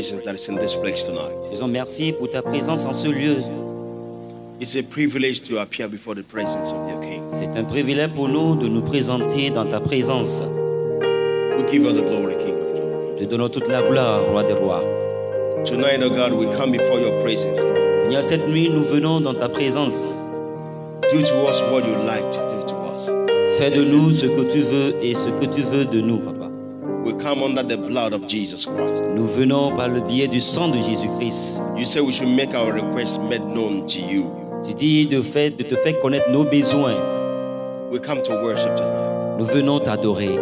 that is in this place tonight. Disons merci pour ta présence en ce lieu. It's a privilege to appear before the presence of your King. C'est un privilège pour nous de nous présenter dans ta présence. We give you the glory, King of glory. Te donnons toute la gloire, Roi des rois. Tonight, oh God, we come before your presence. Seigneur, cette nuit, nous venons dans ta présence. Do to us what you like to do to us. Fais de nous ce que tu veux et ce que tu veux de nous, Papa. We come under the blood of Jesus Christ. Nous venons par le biais du sang de Jésus-Christ. You say we should make our requests made known to you. Tu dis de te faire connaître nos besoins. We come to worship tonight. Nous venons t'adorer.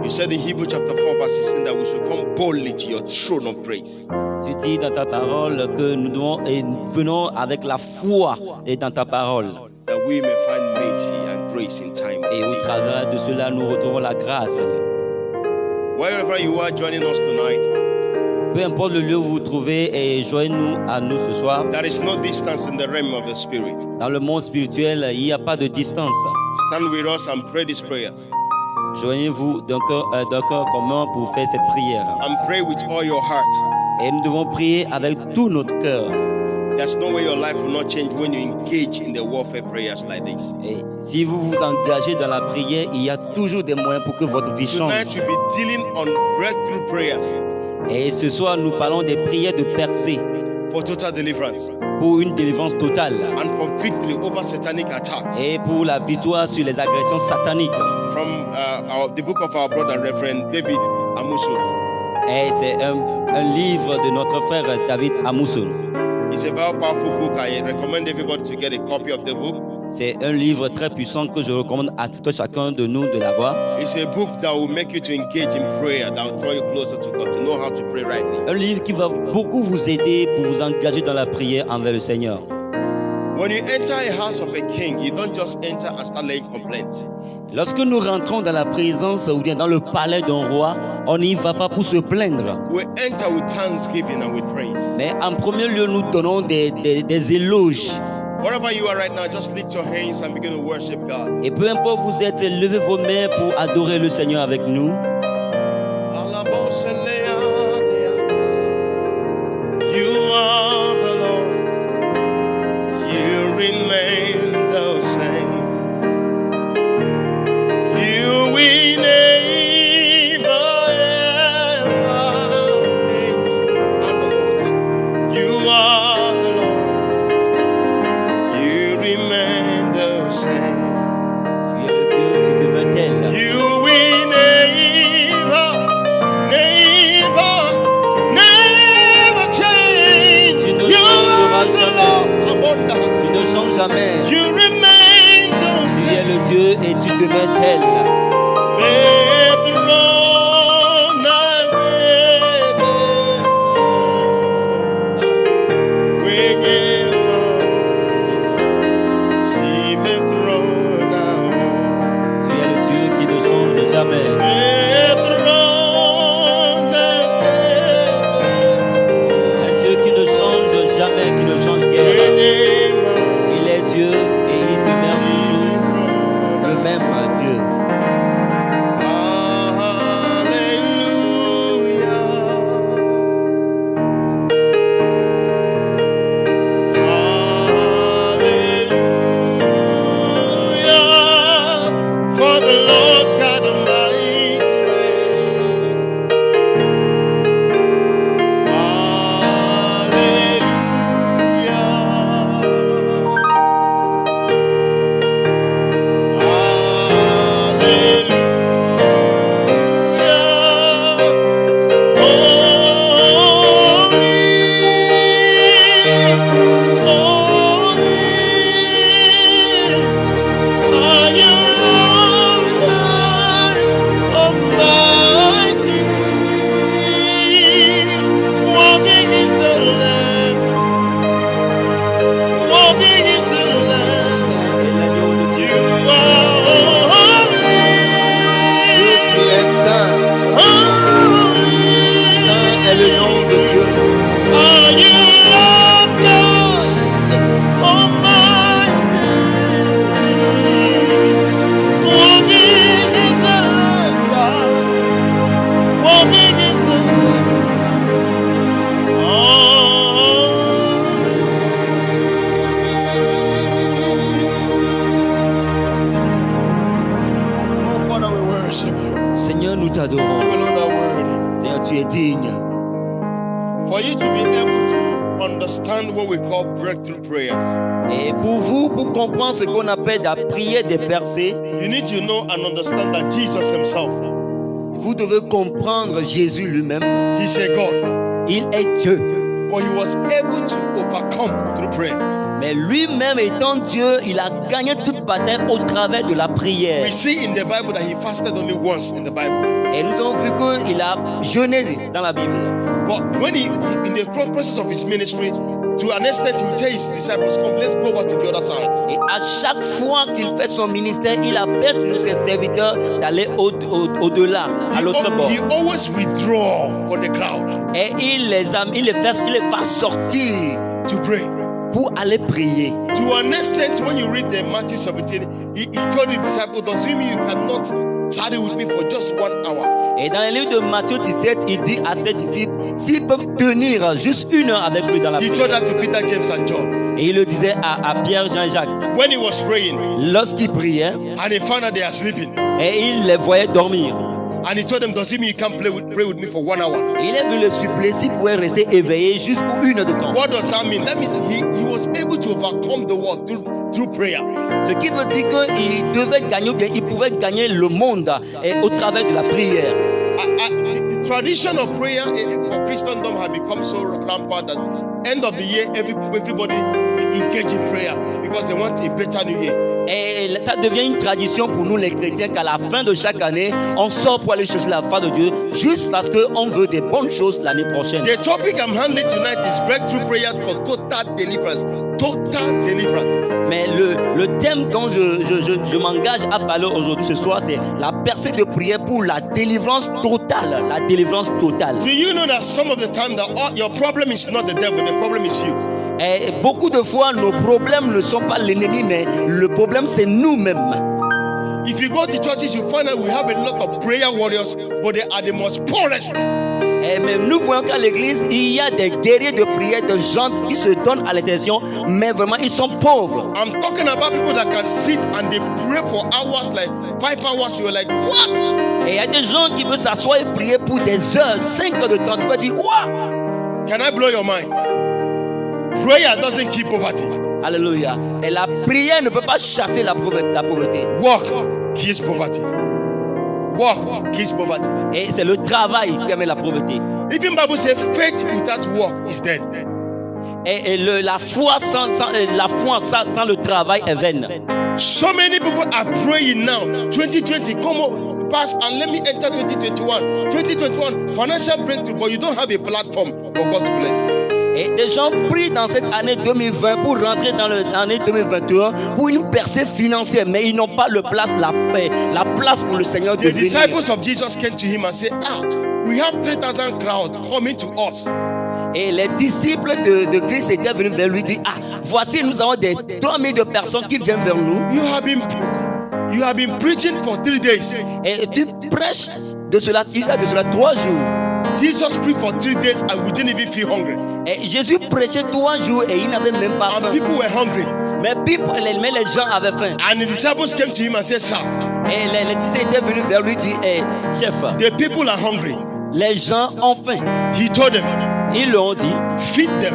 You said in Hebrews chapter 4 verse 16 that we should come boldly to your throne of grace. Tu dis dans ta parole que nous venons avec la foi et dans ta parole. That we may find mercy and grace in time. Et au travers de cela, nous retrouvons la grâce, Seigneur. Wherever you are joining us tonight, peu importe le lieu où vous vous trouvez, et joignez-nous à nous ce soir. there is no distance in the realm of the spirit. Dans le monde spirituel, il n'y a pas de distance. Stand with us and pray these prayers. Joignez-vous d'un cœur commun pour faire cette prière. And pray with all your heart. Et nous devons prier avec tout notre cœur. There's no way your life will not change when you engage in the warfare prayers like this. Et si vous vous engagez dans la prière, il y a toujours des moyens pour que votre vie change. Tonight we'll be dealing on breakthrough prayers Et ce soir, nous parlons des prières de percée for total deliverance pour une délivrance totale and for victory over satanic attacks. et pour la victoire sur les agressions sataniques. From the book of our brother Reverend David Amusun. Et c'est un livre de notre frère David Amusun. It's a very powerful book. I recommend everybody to get a copy of the book. C'est un livre très puissant que je recommande à tout chacun de nous de l'avoir. It's a book that will make you to engage in prayer, that will draw you closer to God, to know how to pray rightly. Un livre qui va beaucoup vous aider pour vous engager dans la prière envers le Seigneur. When you enter a house of a king, you don't just enter and start laying complaints. Lorsque nous rentrons dans la présence ou bien dans le palais d'un roi, on n'y va pas pour se plaindre. We enter with thanksgiving and with praise. Mais en premier lieu, nous donnons des éloges. Wherever you are right now, just lift your hands and begin to worship God. Et peu importe où vous êtes, levez vos mains pour adorer le Seigneur avec nous. You are the Lord. You remain the same. You will never ever change. You are the Lord. You remain the same. Tu es le Dieu, tu demeures tel. You will never t'adorons. You alone are worthy. Seigneur, tu es digne. For you to be able to understand what we call breakthrough prayers, Et pour vous, pour comprendre ce qu'on appelle la prière des percées, you need to know and understand that Jesus himself, vous devez comprendre Jésus lui-même. he's a God, Il est Dieu. but he was able to overcome through prayer. Mais lui-même étant Dieu, il a gagné toute bataille au travers de la prière. We see in the Bible that he fasted only once in the Bible. Et nous avons vu qu'il a jeûné dans la Bible. But when he, in the process of his ministry, to an extent, he will tell his disciples, come, let's go over to the other side. Et à chaque fois qu'il fait son ministère, il appelle tous ses serviteurs d'aller au-delà, à l'autre bord. He always withdraw from the crowd Et il les fait sortir to pray. pour aller prier. To an extent, when you read the Matthew 17, he told his disciples, does it mean you cannot tarry with me for just 1 hour? Et dans le livre de Matthieu 17, il dit à ses disciples, s'ils peuvent tenir juste 1 heure avec lui dans la He prière. told that to Peter, James, and John. Et il le disait à Pierre, Jean-Jacques. When he was praying, Lorsqu'il priait, and he found out they are sleeping, et il les voyait dormir. and he told them, does it mean you can't pray with me for 1 hour? Et il a vu le supplier s'il pouvait rester éveillé juste pour 1 heure de temps. What does that mean? That means he was able to overcome the world through prayer. Ce qui veut dire qu'il devait gagner, bien, il pouvait gagner le monde au travers de la prière. The tradition of prayer for Christendom has become so rampant that end of the year, everybody engage in prayer because they want a better new year. Et ça devient une tradition pour nous les chrétiens qu'à la fin de chaque année, on sort pour aller chercher la face de Dieu juste parce qu'on veut des bonnes choses l'année prochaine. The topic I'm handling tonight is breakthrough prayers for total deliverance. Total deliverance. Mais le thème dont je m'engage à parler aujourd'hui ce soir, c'est la percée de prière pour la délivrance totale. La délivrance totale. Do you know that some of the time that your problem is not the devil, the problem is you? Et beaucoup de fois, nos problèmes ne sont pas l'ennemi, mais le problème, c'est nous-mêmes. If you go to churches, you find out we have a lot of prayer warriors, but they are the most poorest. Et même nous voyons qu'à l'église, il y a des guerriers de prière, de gens qui se donnent à l'intention, mais vraiment, ils sont pauvres. I'm talking about people that can sit and they pray for hours, like 5 hours. You're like, what? Et il y a des gens qui veulent s'asseoir et prier pour des heures, 5 heures de temps. Tu vas dire, waouh! Can I blow your mind? Prayer doesn't keep poverty. Alléluia. Et la prière ne peut pas chasser la pauvreté. Work kills poverty. Work kills poverty. Et c'est le travail qui amène la pauvreté. Even Bible says faith without work is dead. Et la foi sans le travail est vaine. So many people are praying now. 2020, come on, pass and let me enter 2021. 2021, financial breakthrough, but you don't have a platform for God to bless. Et des gens prient dans cette année 2020 pour rentrer dans l'année 2021 pour une percée financière, mais ils n'ont pas la place pour le Seigneur de The venir. disciples of Jesus came to him and said, we have 3,000 crowds coming to us. Et les disciples de Christ étaient venus vers lui dire, voici nous avons des 3000 de personnes qui viennent vers nous. You have been preaching for 3 days. Et tu prêches de cela 3 jours. Jesus preached for 3 days and we didn't even feel hungry. Et Jésus prêchait 3 jours et il n'avait même pas faim. And people were hungry. Mais les gens avaient faim. And the disciples came to him and said, sir, Et les disciples étaient venus vers lui et dire, chef, the people are hungry. les gens ont faim. He told them, Ils leur ont dit, feed them.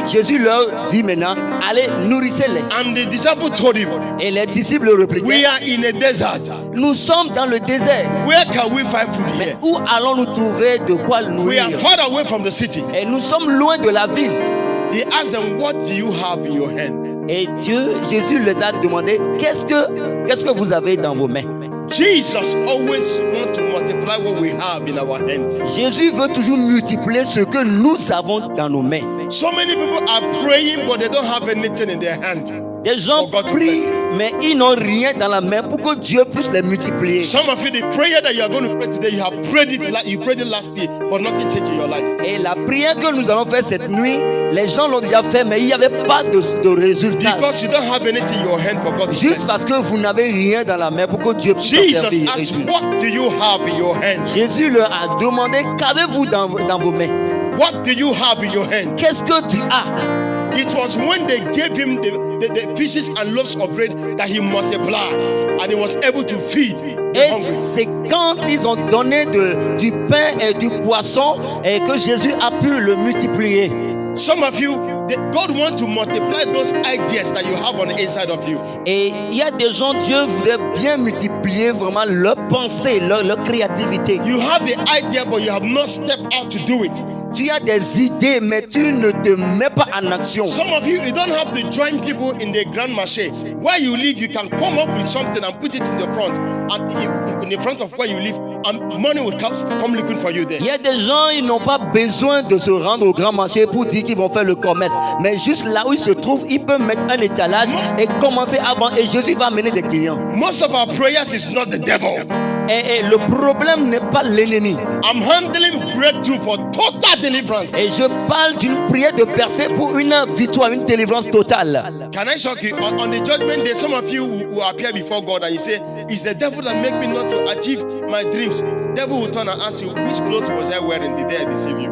Jésus leur dit maintenant, allez, nourrissez-les. And the disciples told him, Et les disciples répliquaient, we are in a desert. nous sommes dans le désert. Where can we find food Mais here? où allons-nous trouver de quoi We nourrir? are far away from the city. Et nous sommes loin de la ville. He asked them, what do you have in your hand? Et Jésus les a demandé, qu'est-ce que vous avez dans vos mains? Jesus always wants to multiply what we have in our hands. Jésus veut toujours multiplier ce que nous avons dans nos mains. So many people are praying, but they don't have anything in their hand. Des gens For God to prient, bless. mais ils n'ont rien dans la main pour que Dieu puisse les multiplier. Some of you, the prayer that you are going to pray today, you have prayed it like you prayed it last year, but nothing changed in your life. Et la prière que nous allons faire cette nuit, les gens l'ont déjà fait, mais il n'y avait pas de résultat. Because you don't have anything in your hand for God to Juste bless. parce que vous n'avez rien dans la main pour que Dieu puisse Jesus servir. asked, what do you have in your hand? Jésus leur a demandé, qu'avez-vous dans vos mains? What do you have in your hand? Qu'est-ce que tu as? It was when they gave him the fishes and loaves of bread that he multiplied, and he was able to feed the Et hungry. c'est quand ils ont donné du pain et du poisson et que Jésus a pu le multiplier. Some of you, God wants to multiply those ideas that you have on the inside of you. Et il y a des gens, Dieu voudrait bien multiplier vraiment leur pensée, leur créativité. You have the idea, but you have not stepped out to do it. Tu as des idées, mais tu ne te mets pas en action. Some of you don't have to join people in the grand marché. Where you live, you can come up with something and put it in the front, and in the front of where you live, and money will come looking for you there. Il y a des gens, ils n'ont pas besoin de se rendre au grand marché pour dire qu'ils vont faire le commerce. Mais juste là où ils se trouvent, ils peuvent mettre un étalage et commencer à vendre. Et Jésus va amener des clients. Most of our prayers is not the devil. Et le problème n'est pas l'ennemi. I'm handling breakthrough for total deliverance. Et je parle d'une prière de percée pour une victoire, une délivrance totale. Can I shock you? On the judgment day, some of you who appear before God and you say, it's the devil that make me not to achieve my dreams. Devil will turn and ask you, which clothes was I wearing? Did I deceive you?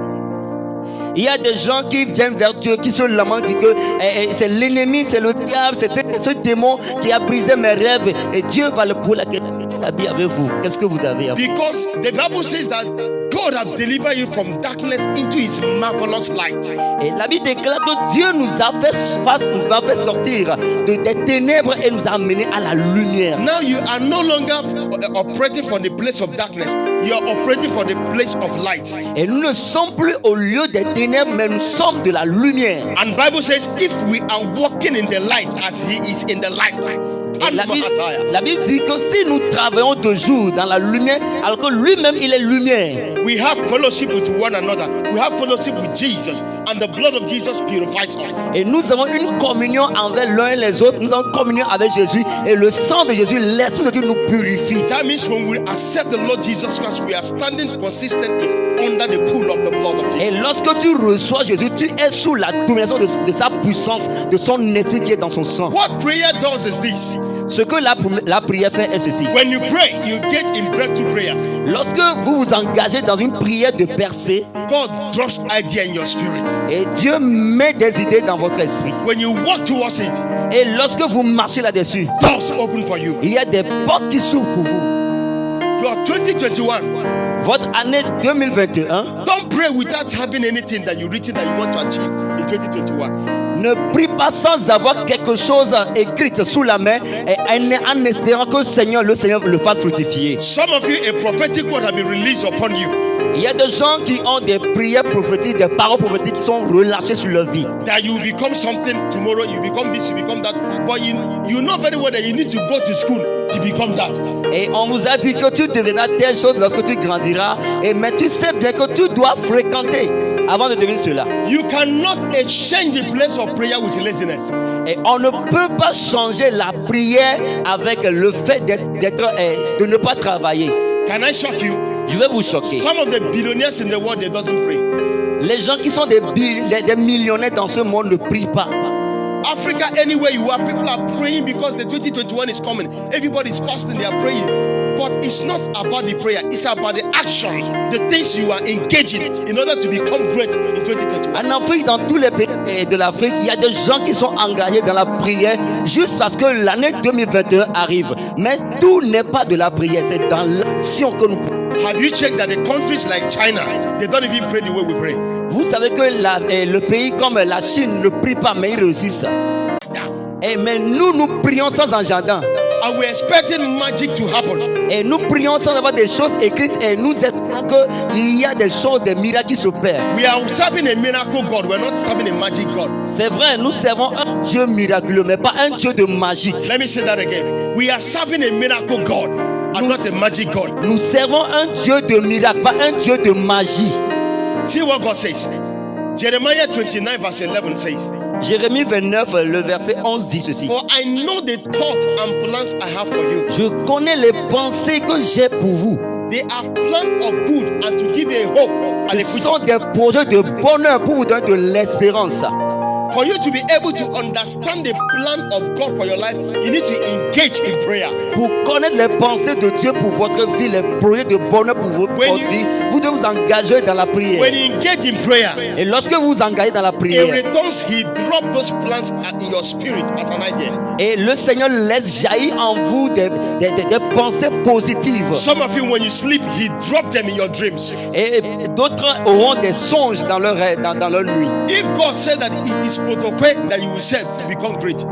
Il y a des gens qui viennent vers Dieu, qui se lamentent, disent que c'est l'ennemi, c'est le diable, c'est ce démon qui a brisé mes rêves. Et Dieu va le pour la habiller avec vous. Qu'est-ce que vous avez à faire? Because the Bible says that God has delivered you from darkness into his marvelous light. Et la Bible déclare que Dieu nous a fait sortir des ténèbres et nous a amenés à la lumière. Now you are no longer operating from the place of darkness. You are operating from the place of light. Et nous ne sommes plus au lieu des ténèbres, mais nous sommes de la lumière. And Bible says, if we are walking in the light as he is in the light. Et la Bible dit que si nous travaillons de jour dans la lumière, alors que lui-même il est lumière. We have fellowship with one another. We have fellowship with Jesus, and the blood of Jesus purifies us. Et nous avons une communion envers l'un et les autres. Nous avons une communion avec Jésus. Et le sang de Jésus, l'Esprit de Dieu nous purifie. That means when we accept the Lord Jesus Christ, we are standing consistently under the pool of the blood of Jesus. Et lorsque tu reçois Jésus, tu es sous la domination de sa puissance, de son esprit qui est dans son sang. What prayer does is this. Ce que la prière fait est ceci. When you pray, you get in breakthrough prayers. Lorsque vous vous engagez dans une prière de percée, God drops idea in your spirit. et Dieu met des idées dans votre esprit. When you walk towards it, Et lorsque vous marchez là-dessus, doors open for you. il y a des portes qui s'ouvrent pour vous. Your 2021. Votre année 2021, Don't pray without having anything that you written that you want to achieve in 2021. ne prie pas sans avoir quelque chose écrit sous la main et en espérant que le Seigneur le fasse fructifier. Some of you, a prophetic word has been released upon you. Il y a des gens qui ont des prières prophétiques, des paroles prophétiques qui sont relâchées sur leur vie. That you become something tomorrow, you become this, you become that. But you know very well that you need to go to school to become that. Et on vous a dit que tu deviendras telle chose lorsque tu grandiras. Mais tu sais bien que tu dois fréquenter avant de devenir cela. You cannot exchange the place of prayer with laziness. Et on ne peut pas changer la prière avec le fait de ne pas travailler. Can I shock you? Je vais vous choquer. Some of the billionaires in the world, they doesn't pray. Les gens qui sont des millionnaires dans ce monde ne prient pas. Africa, anywhere you are, people are praying because the 2021 is coming. Everybody is fasting, they are praying. But it's not about the prayer, it's about the actions, the things you are engaging in order to become great in 2021. En Afrique, dans tous les pays de l'Afrique, il y a des gens qui sont engagés dans la prière juste parce que l'année 2021 arrive. Mais tout n'est pas de la prière, c'est dans l'action que nous prions. Have you checked that the countries like China, they don't even pray the way we pray? Vous savez que le pays comme la Chine ne prie pas, mais ils réussissent. Mais nous prions sans agenda. And we're expecting magic to happen. Et nous prions sans avoir des choses écrites et nous espérons qu'il y a des choses, des miracles qui s'opèrent. We are serving a miracle God. We're not serving a magic God. C'est vrai, nous servons un Dieu miraculeux, mais pas un Dieu de magie. Let me say that again. We are serving a miracle God and not a magic God. Nous servons un Dieu de miracle, pas un Dieu de magie. See what God says. Jeremiah 29 verse 11 says, Jérémie 29, le verset 11 dit ceci. For I know the thoughts and plans I have for you. Je connais les pensées que j'ai pour vous. They are plans of good and to give you a hope and a Ce future. sont des projets de bonheur pour vous donner de l'espérance. For you to be able to understand the plan of God for your life, you need to engage in prayer. Pour connaître les pensées de Dieu pour votre vie, les projets de bonheur pour votre vie, vous devez vous engager dans la prière. When you engage in prayer, Et lorsque vous vous engagez dans la in prière, return, He drops those plans in your spirit as an idea. et le Seigneur laisse jaillir en vous des pensées positives. Some of you, when you sleep, He drops them in your dreams. Et d'autres auront des songes dans leur nuit. If God said that it is protocol that you will serve to become great,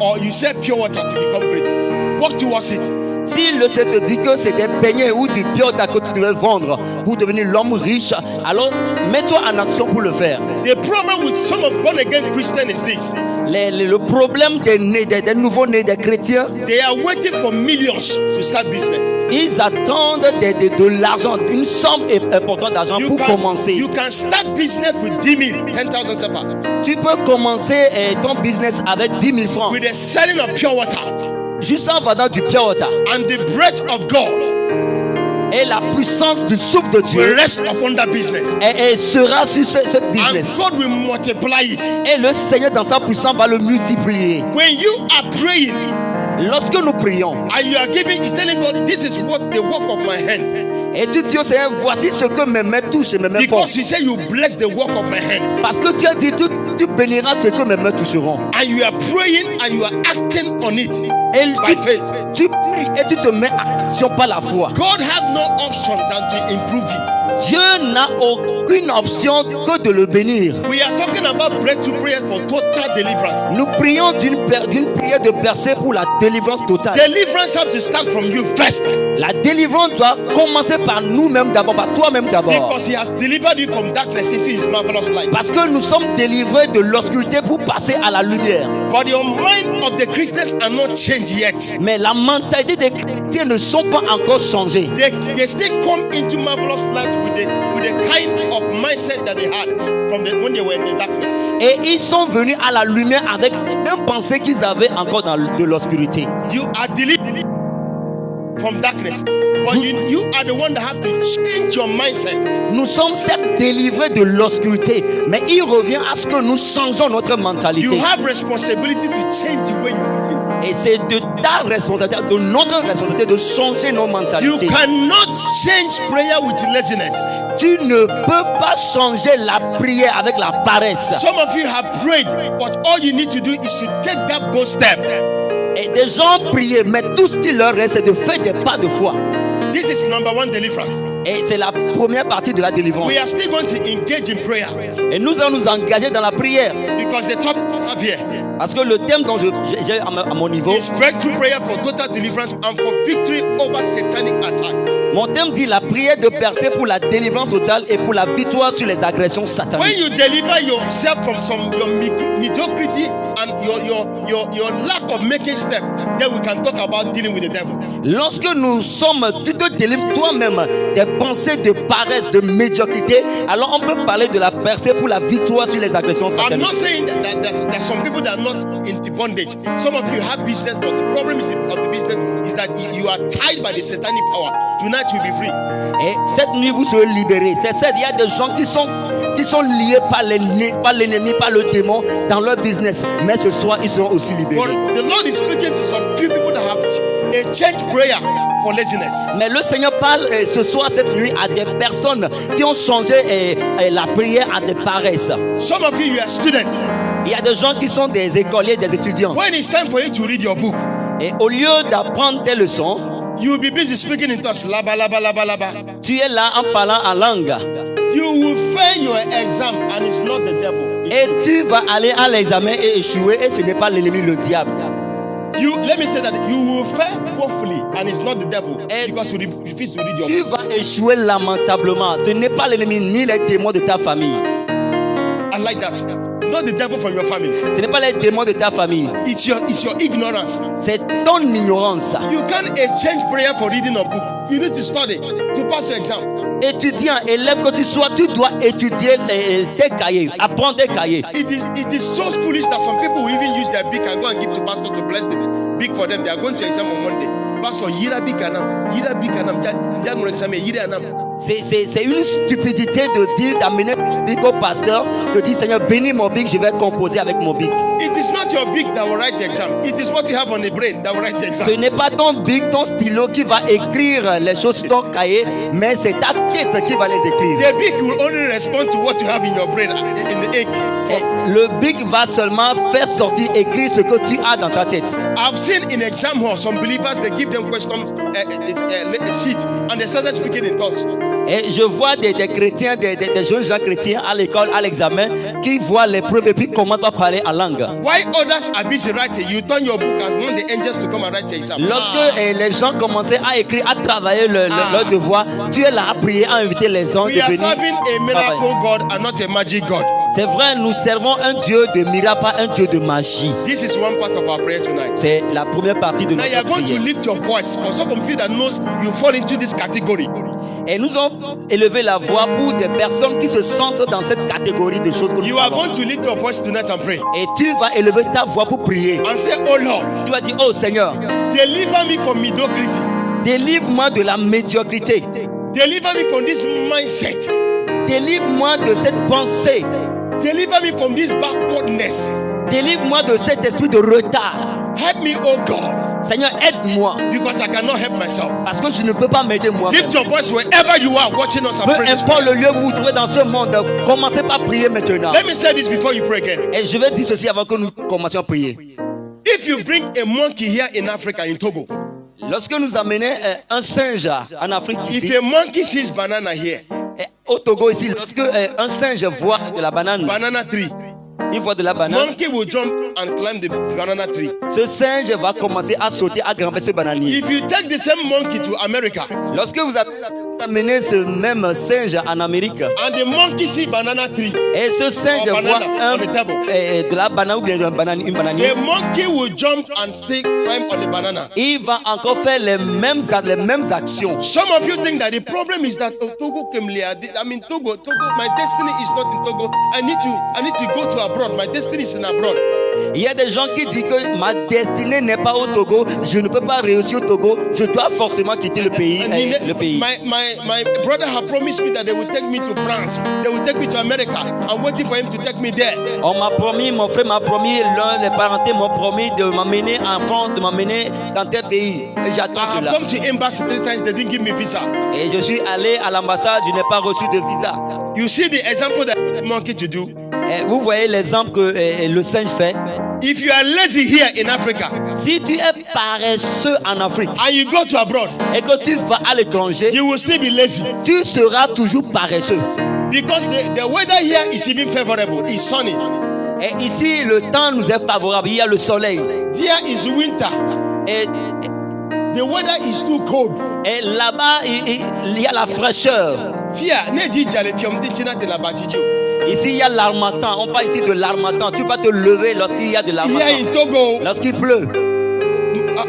or you serve pure water to become great, work towards it. Si le Seigneur te dit que c'est des beignets ou du biota que tu devrais vendre pour devenir l'homme riche, alors mets-toi en action pour le faire. The problem with some of born again Christians is this: Le problème des nouveaux-nés, des chrétiens, they are waiting for millions to start business. ils attendent de l'argent, une somme importante d'argent pour commencer. You can start business with 10,000 sefa. Tu peux commencer ton business avec 10 000 francs, With the selling of pure water juste en vendant du pure water. and the breath of God Et la puissance du souffle de will Dieu rest upon that business. et sera sur ce And business. God will multiply it. Et le Seigneur dans sa puissance va le multiplier. When you are praying Lorsque nous prions and you are giving, is telling God, this is what the work of my hand. et tu dis au Seigneur, voici ce que mes mains touchent et mes mains font. Because you say you bless the work of my hand. Parce que tu as dit, tu béniras ce que mes mains toucheront. And you are praying and you are acting on it Et by faith. tu pries et tu te mets en action par la foi. God had no option than to improve it. Dieu n'a aucune option que de le bénir. We are talking about breakthrough prayer for total deliverance. Nous prions d'une prière de percée pour la délivrance totale. Deliverance have to start from you first. La délivrance doit commencer par nous-mêmes d'abord, par toi-même d'abord. Because He has delivered you from darkness into His marvelous light. Parce que nous sommes délivrés de l'obscurité pour passer à la lumière. But the mind of the Christians are not changed yet. Mais la mentalité des chrétiens ne sont pas encore changées. They still come into marvelous light with the kind of mindset that they had when they were in the darkness. Et ils sont venus à la lumière avec la même pensée qu'ils avaient encore de l'obscurité. You are delivered from darkness, but you are the one that have to change your mindset. Nous sommes certes délivrés de l'obscurité, mais il revient à ce que nous changeons notre mentalité. You have responsibility to change the way you think. Et c'est de ta responsabilité, de notre responsabilité de changer nos You mentalités. cannot change prayer with laziness. Tu ne peux pas changer la prière avec la paresse. Some of you have prayed, but all you need to do is to take that bold step. Et des gens prient, mais tout ce qu'il leur reste, c'est de faire des pas de foi. This is number one deliverance. Et c'est la première partie de la délivrance. We are still going to engage in prayer Et nous allons nous engager dans la prière. because the topic I have here Parce que le thème dont j'ai à mon niveau, is breakthrough prayer for total deliverance and for victory over satanic attack. mon thème dit la prière de percée pour la délivrance totale et pour la victoire sur les agressions When sataniques. you deliver yourself from your mediocrity and your lack of making steps, then we can talk about dealing with the devil. Lorsque tu te délivres toi-même des pensées de paresse, de médiocrité, alors on peut parler de la percée pour la victoire sur les agressions I'm sataniques. not saying that some people that are not in the bondage. Some of you have business, but the problem of the business is that you are tied by the satanic power. Tonight you'll be free. Et cette nuit, vous serez libérés. Il y a des gens qui sont liés par l'ennemi, par le démon dans leur business. Mais ce soir, ils seront aussi libérés. But the Lord is speaking to some few people that have a change prayer for laziness. Mais le Seigneur parle ce soir, cette nuit, à des personnes qui ont changé la prière à des paresses. Some of you are students. Il y a des gens qui sont des écoliers, des étudiants. When it's time for you to read your book, Et au lieu d'apprendre tes leçons, you will be busy speaking in tongues. Laba, laba, laba, laba. tu es là en parlant en langue. You will fail your exam and it's not the devil. Et tu vas aller à l'examen et échouer, et ce n'est pas l'ennemi, le diable. Let me say that you will fail woefully and it's not the devil Et because you refuse to read your Tu book. vas échouer lamentablement. Ce n'est pas l'ennemi ni les démons de ta famille. I like that. Not the devil from your family. Ce n'est pas les démons de ta famille. It's your ignorance. C'est ton ignorance. You can't exchange prayer for reading a book. You need to study to pass your exam. Étudiant, élève que tu sois, tu dois étudier tes cahiers, apprendre tes cahiers. It is so foolish that some people will even use their book and go and give to pastor to bless them. big for them. They are going to exam on Monday. Pastor, yira bikanam. C'est une stupidité de dire, d'amener un bic au pasteur, de dire Seigneur, bénis mon bic, je vais composer avec mon bic. It is not your bic that will write the exam. It is what you have on the brain that will write the exam. Ce n'est pas ton bic, ton stylo qui va écrire les choses sur ton cahier, mais c'est ta tête qui va les écrire. The bic will only respond to what you have in your brain in the ink. Le bic va seulement faire sortir, écrire ce que tu as dans ta tête. I've seen in exam hall some believers, they give them questions sheet and they started speaking in tongues. Et je vois des chrétiens, des jeunes gens chrétiens à l'école, à l'examen, qui voient l'épreuve et puis commencent à parler en langue. Why others are busy writing, you turn your book and want the angels to come and write your exam. Lorsque les gens commençaient à écrire, à travailler leur devoir, tu es là à prier, à inviter les anges We de are venir. serving a miracle God and not a magic God. C'est vrai, nous servons un Dieu de miracle, pas un Dieu de magie. This is one part of our prayer tonight. C'est la première partie de Now you are notre going to prière. lift your voice. For some of you that knows you fall into this category. Et nous avons élevé la voix pour des personnes qui se sentent dans cette catégorie de choses que nous You are parlons. going to lift your voice tonight and pray. Et tu vas élever ta voix pour prier. And say, oh Lord, Tu vas dire, oh Seigneur, deliver me from mediocrity. délivre-moi de la médiocrité. Deliver me from this mindset. Délivre-moi de cette pensée. Deliver me from this backwardness. Délivre-moi de cet esprit de retard. Help me, oh God, Seigneur, aide-moi. because I cannot help myself. Parce que je ne peux pas m'aider moi-même. Lift your voice wherever you are watching us and Peu pray this importe prayer. le lieu où vous vous trouvez dans ce monde, commencez par prier maintenant. Let me say this before you pray again. Et je vais dire ceci avant que nous commencions à prier. If you bring a monkey here in Africa, in Togo, Lorsque nous amenons un singe en Afrique if ici, a monkey sees banana here, au Togo ici, lorsque un singe voit de la banane, banana tree, il voit de la banane, monkey will jump and climb the banana tree. ce singe va commencer à sauter, à grimper ce bananier. If you take the same monkey to America Lorsque vous amenez ce même singe en Amérique, and the monkey see banana tree, et ce singe Or voit banana on the table. de la banane ou bien une bananier, the monkey will jump and stay climb on the banana. il va encore faire les mêmes actions. Some of you think that the problem is that Togo Togo, my destiny is not in Togo. I need to go to abroad. My destiny is in abroad. Il y a des gens qui disent que ma destinée n'est pas au Togo, je ne peux pas réussir au Togo, je dois forcément quitter le pays. My brother had promised me that they will take me to France. They will take me to America. I'm waiting for him to take me there. On m'a promis, mon frère m'a promis, l'un des parentés m'ont promis de m'amener en France, de m'amener dans tel pays. Et j'attends I have cela. come to embassy 3 times. They didn't give me visa. Et je suis allé à l'ambassade, je n'ai pas reçu de visa. You see the example that the monkey to do. Et vous voyez l'exemple que le singe fait. If you are lazy here in Africa Si tu es paresseux en Afrique and you go to abroad, et que tu vas à l'étranger, you will still be lazy tu seras toujours paresseux. because the weather here is even favorable. It's sunny. Et ici, le temps nous est favorable, il y a le soleil. There is winter. Et The weather is too cold. là-bas, il y a la fraîcheur. Fear, ne di jale fiom di china te la batiju. Ici, il y a l'armatan. On parle ici de l'armatan. Tu vas te lever lorsqu'il y a de Here l'armatan. in Togo, Lorsqu'il pleut.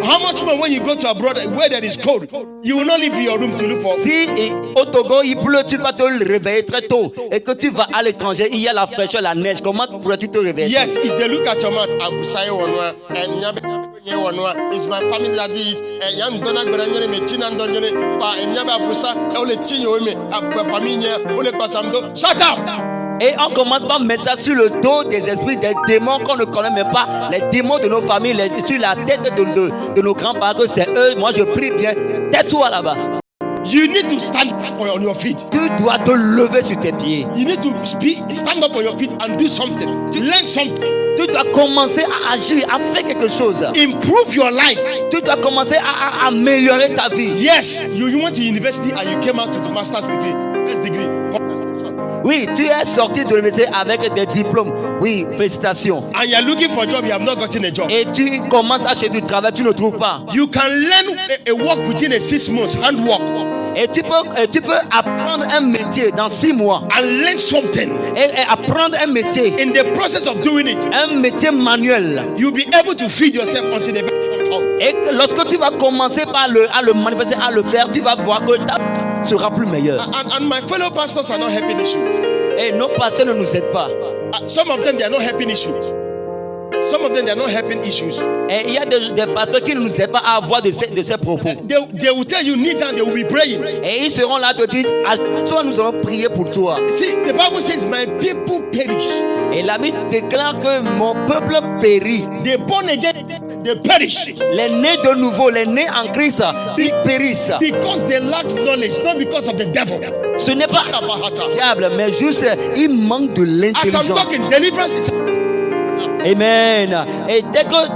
how much more when you go to abroad where there is cold, you will not leave your room to look for. Si au Togo, il pleut, tu vas te réveiller très tôt. Et que tu vas à l'étranger, il y a la fraîcheur, la neige. Comment pourrais-tu te réveiller? Yet, if they look at your mouth, Abusai Wanwa, and Wanwa, it's my family that did it, and Yam Dona Granere, Mechina Donjone, and Yaba Busa, Ole Chino, famille, Ole Pasamdo. Shut up! Et on commence par mettre ça sur le dos des esprits, des démons qu'on ne connaît même pas. Les démons de nos familles, sur la tête de nos grands-parents, que c'est eux. Moi, je prie bien. Tais-toi là-bas. You need to stand up on your feet. Tu dois te lever sur tes pieds. You need to stand up on your feet and do something. To learn something. Tu dois commencer à agir, à faire quelque chose. Improve your life. Tu dois commencer à améliorer ta vie. Yes, you went to university and you came out with a master's degree. First degree. Oui, tu es sorti de l'université avec des diplômes. Oui, félicitations. And you're looking for a job, you have not gotten a job. Et tu commences à chercher du travail, tu ne trouves pas. You can learn a work within a 6 months, handwork, Et tu peux apprendre un métier dans 6 mois. and learn something. Et apprendre un métier, In the process of doing it, un métier manuel. you'll be able to feed yourself until the baby comes. Et que lorsque tu vas commencer par à le manifester, à le faire, tu vas voir que ta vie sera plus meilleure. And my fellow pastors are not helping issues. Et nos pasteurs ne nous aident pas. Some of them, they are not helping issues. Some of them, they are not helping issues. Et il y a des pasteurs qui ne nous aident pas à avoir de ces propos. They will tell you, kneel down, they will be praying. Et ils seront là te dire, à toi nous allons prier pour toi. See, the Bible says, my people perish. Et la Bible déclare que mon peuple périt. They born again, they perish. Les nés de nouveau, les nés en Christ, ils périssent. Because they lack knowledge, not because of the devil. Ce n'est pas diable, mais juste il manque de As I'm l'intelligence. talking, deliverance is. Amen. Et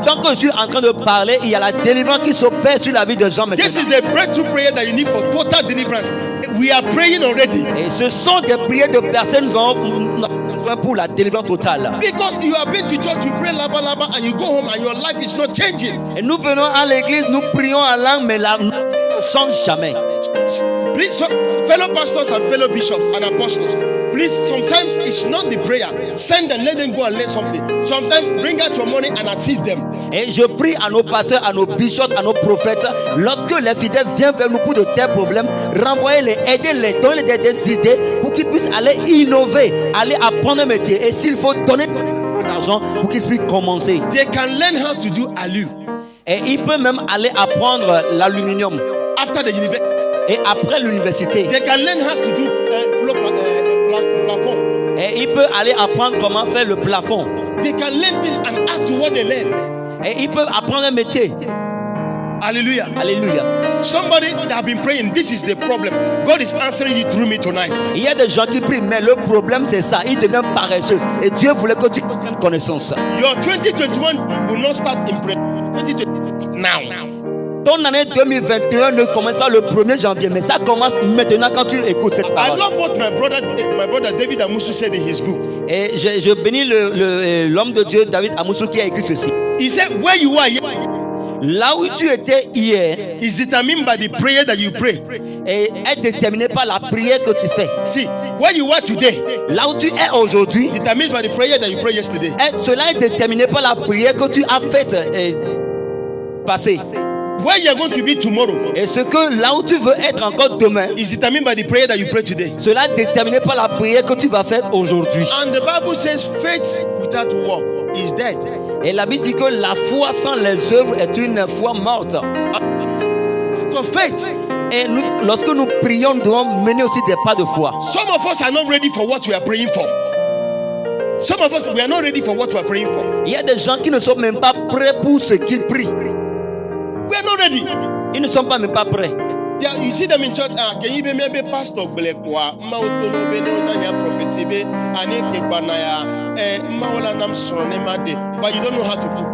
tant que je suis en train de parler, il y a la délivrance qui s'opère sur la vie des gens maintenant. This is the breakthrough prayer that you need for total deliverance. We are praying already. Et ce sont des prières de personnes nous avons besoin pour la délivrance totale. Because you have been to church, you pray laba laba, and you go home and your life is not changing. Et nous venons à l'église, nous prions en langue, mais la vie ne change jamais. Please, so, fellow pastors and fellow bishops and apostles, please, sometimes it's not the prayer. Send them, let them go and learn something. Sometimes bring out your money and assist them. Et je prie à nos pasteurs, à nos bishops, à nos prophètes, lorsque les fidèles viennent vers nous pour de tels problèmes, renvoyez-les, aidez-les, donnez-les des idées pour qu'ils puissent aller innover, aller apprendre un métier. Et s'il faut donner de l'argent pour qu'ils puissent commencer. They can learn how to do alu Et il peut même aller apprendre l'aluminium. after the university. Et après l'université. They can learn how to do plafond. Et il peut aller apprendre comment faire le plafond. They can learn this and add to what they learn. Et il peut apprendre un métier. Hallelujah. Alléluia. Somebody that have been praying, this is the problem. God is answering you through me tonight. Il y a des gens qui prient, mais le problème c'est ça. Ils deviennent paresseux. Et Dieu voulait que tu prennes connaissance. Your 2021 will not start in prayer. 2021 now. Ton année 2021 ne commence pas le 1er janvier, mais ça commence maintenant quand tu écoutes cette I parole. love what my brother David Amusu said in his book. Et je bénis l'homme de Dieu David Amusu qui a écrit ceci. He said, where you are here Là où tu étais hier is determined by the prayer that you pray. est déterminé par la prière que tu fais. See, where you are today Là où tu es aujourd'hui, determined by the prayer that you prayed yesterday. cela est déterminé par la prière que tu as faite passée. Where you are going to be tomorrow Et ce que là où tu veux être encore demain, is determined by the prayer that you pray today. cela est déterminé par la prière que tu vas faire aujourd'hui. And the Bible says faith without work is dead. Et la Bible dit que la foi sans les œuvres est une foi morte. So faith, Et nous, lorsque nous prions, nous devons mener aussi des pas de foi. some of us are not ready for what we are praying for. Some of us, we are not ready for what we are praying for. Il y a des gens qui ne sont même pas prêts pour ce qu'ils prient. We are not ready. Ils ne sont pas même pas prêts. Yeah, you see them in church. Can you be maybe pastor Blekwa? Mautono bene onanya prophecy be aneke banaya maola nam sonemade. But you don't know how to cook.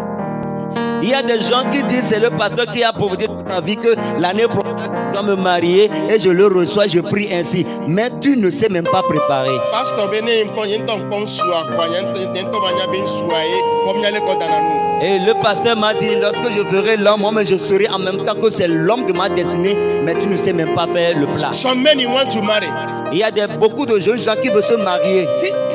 Il y a des gens qui disent c'est le pasteur qui a prophétisé dans ta vie que l'année prochaine tu dois me marier et je le reçois, je prie ainsi. Mais tu ne sais même pas préparer. Pastor bene impon yenton pon suwa kwa yenton manya ben suae comme yale ko dananu. Et le pasteur m'a dit, lorsque je verrai l'homme, moi je serai en même temps que c'est l'homme de ma destinée, mais tu ne sais même pas faire le plat. Some men you want to marry. Il y a beaucoup de jeunes gens qui veulent se marier.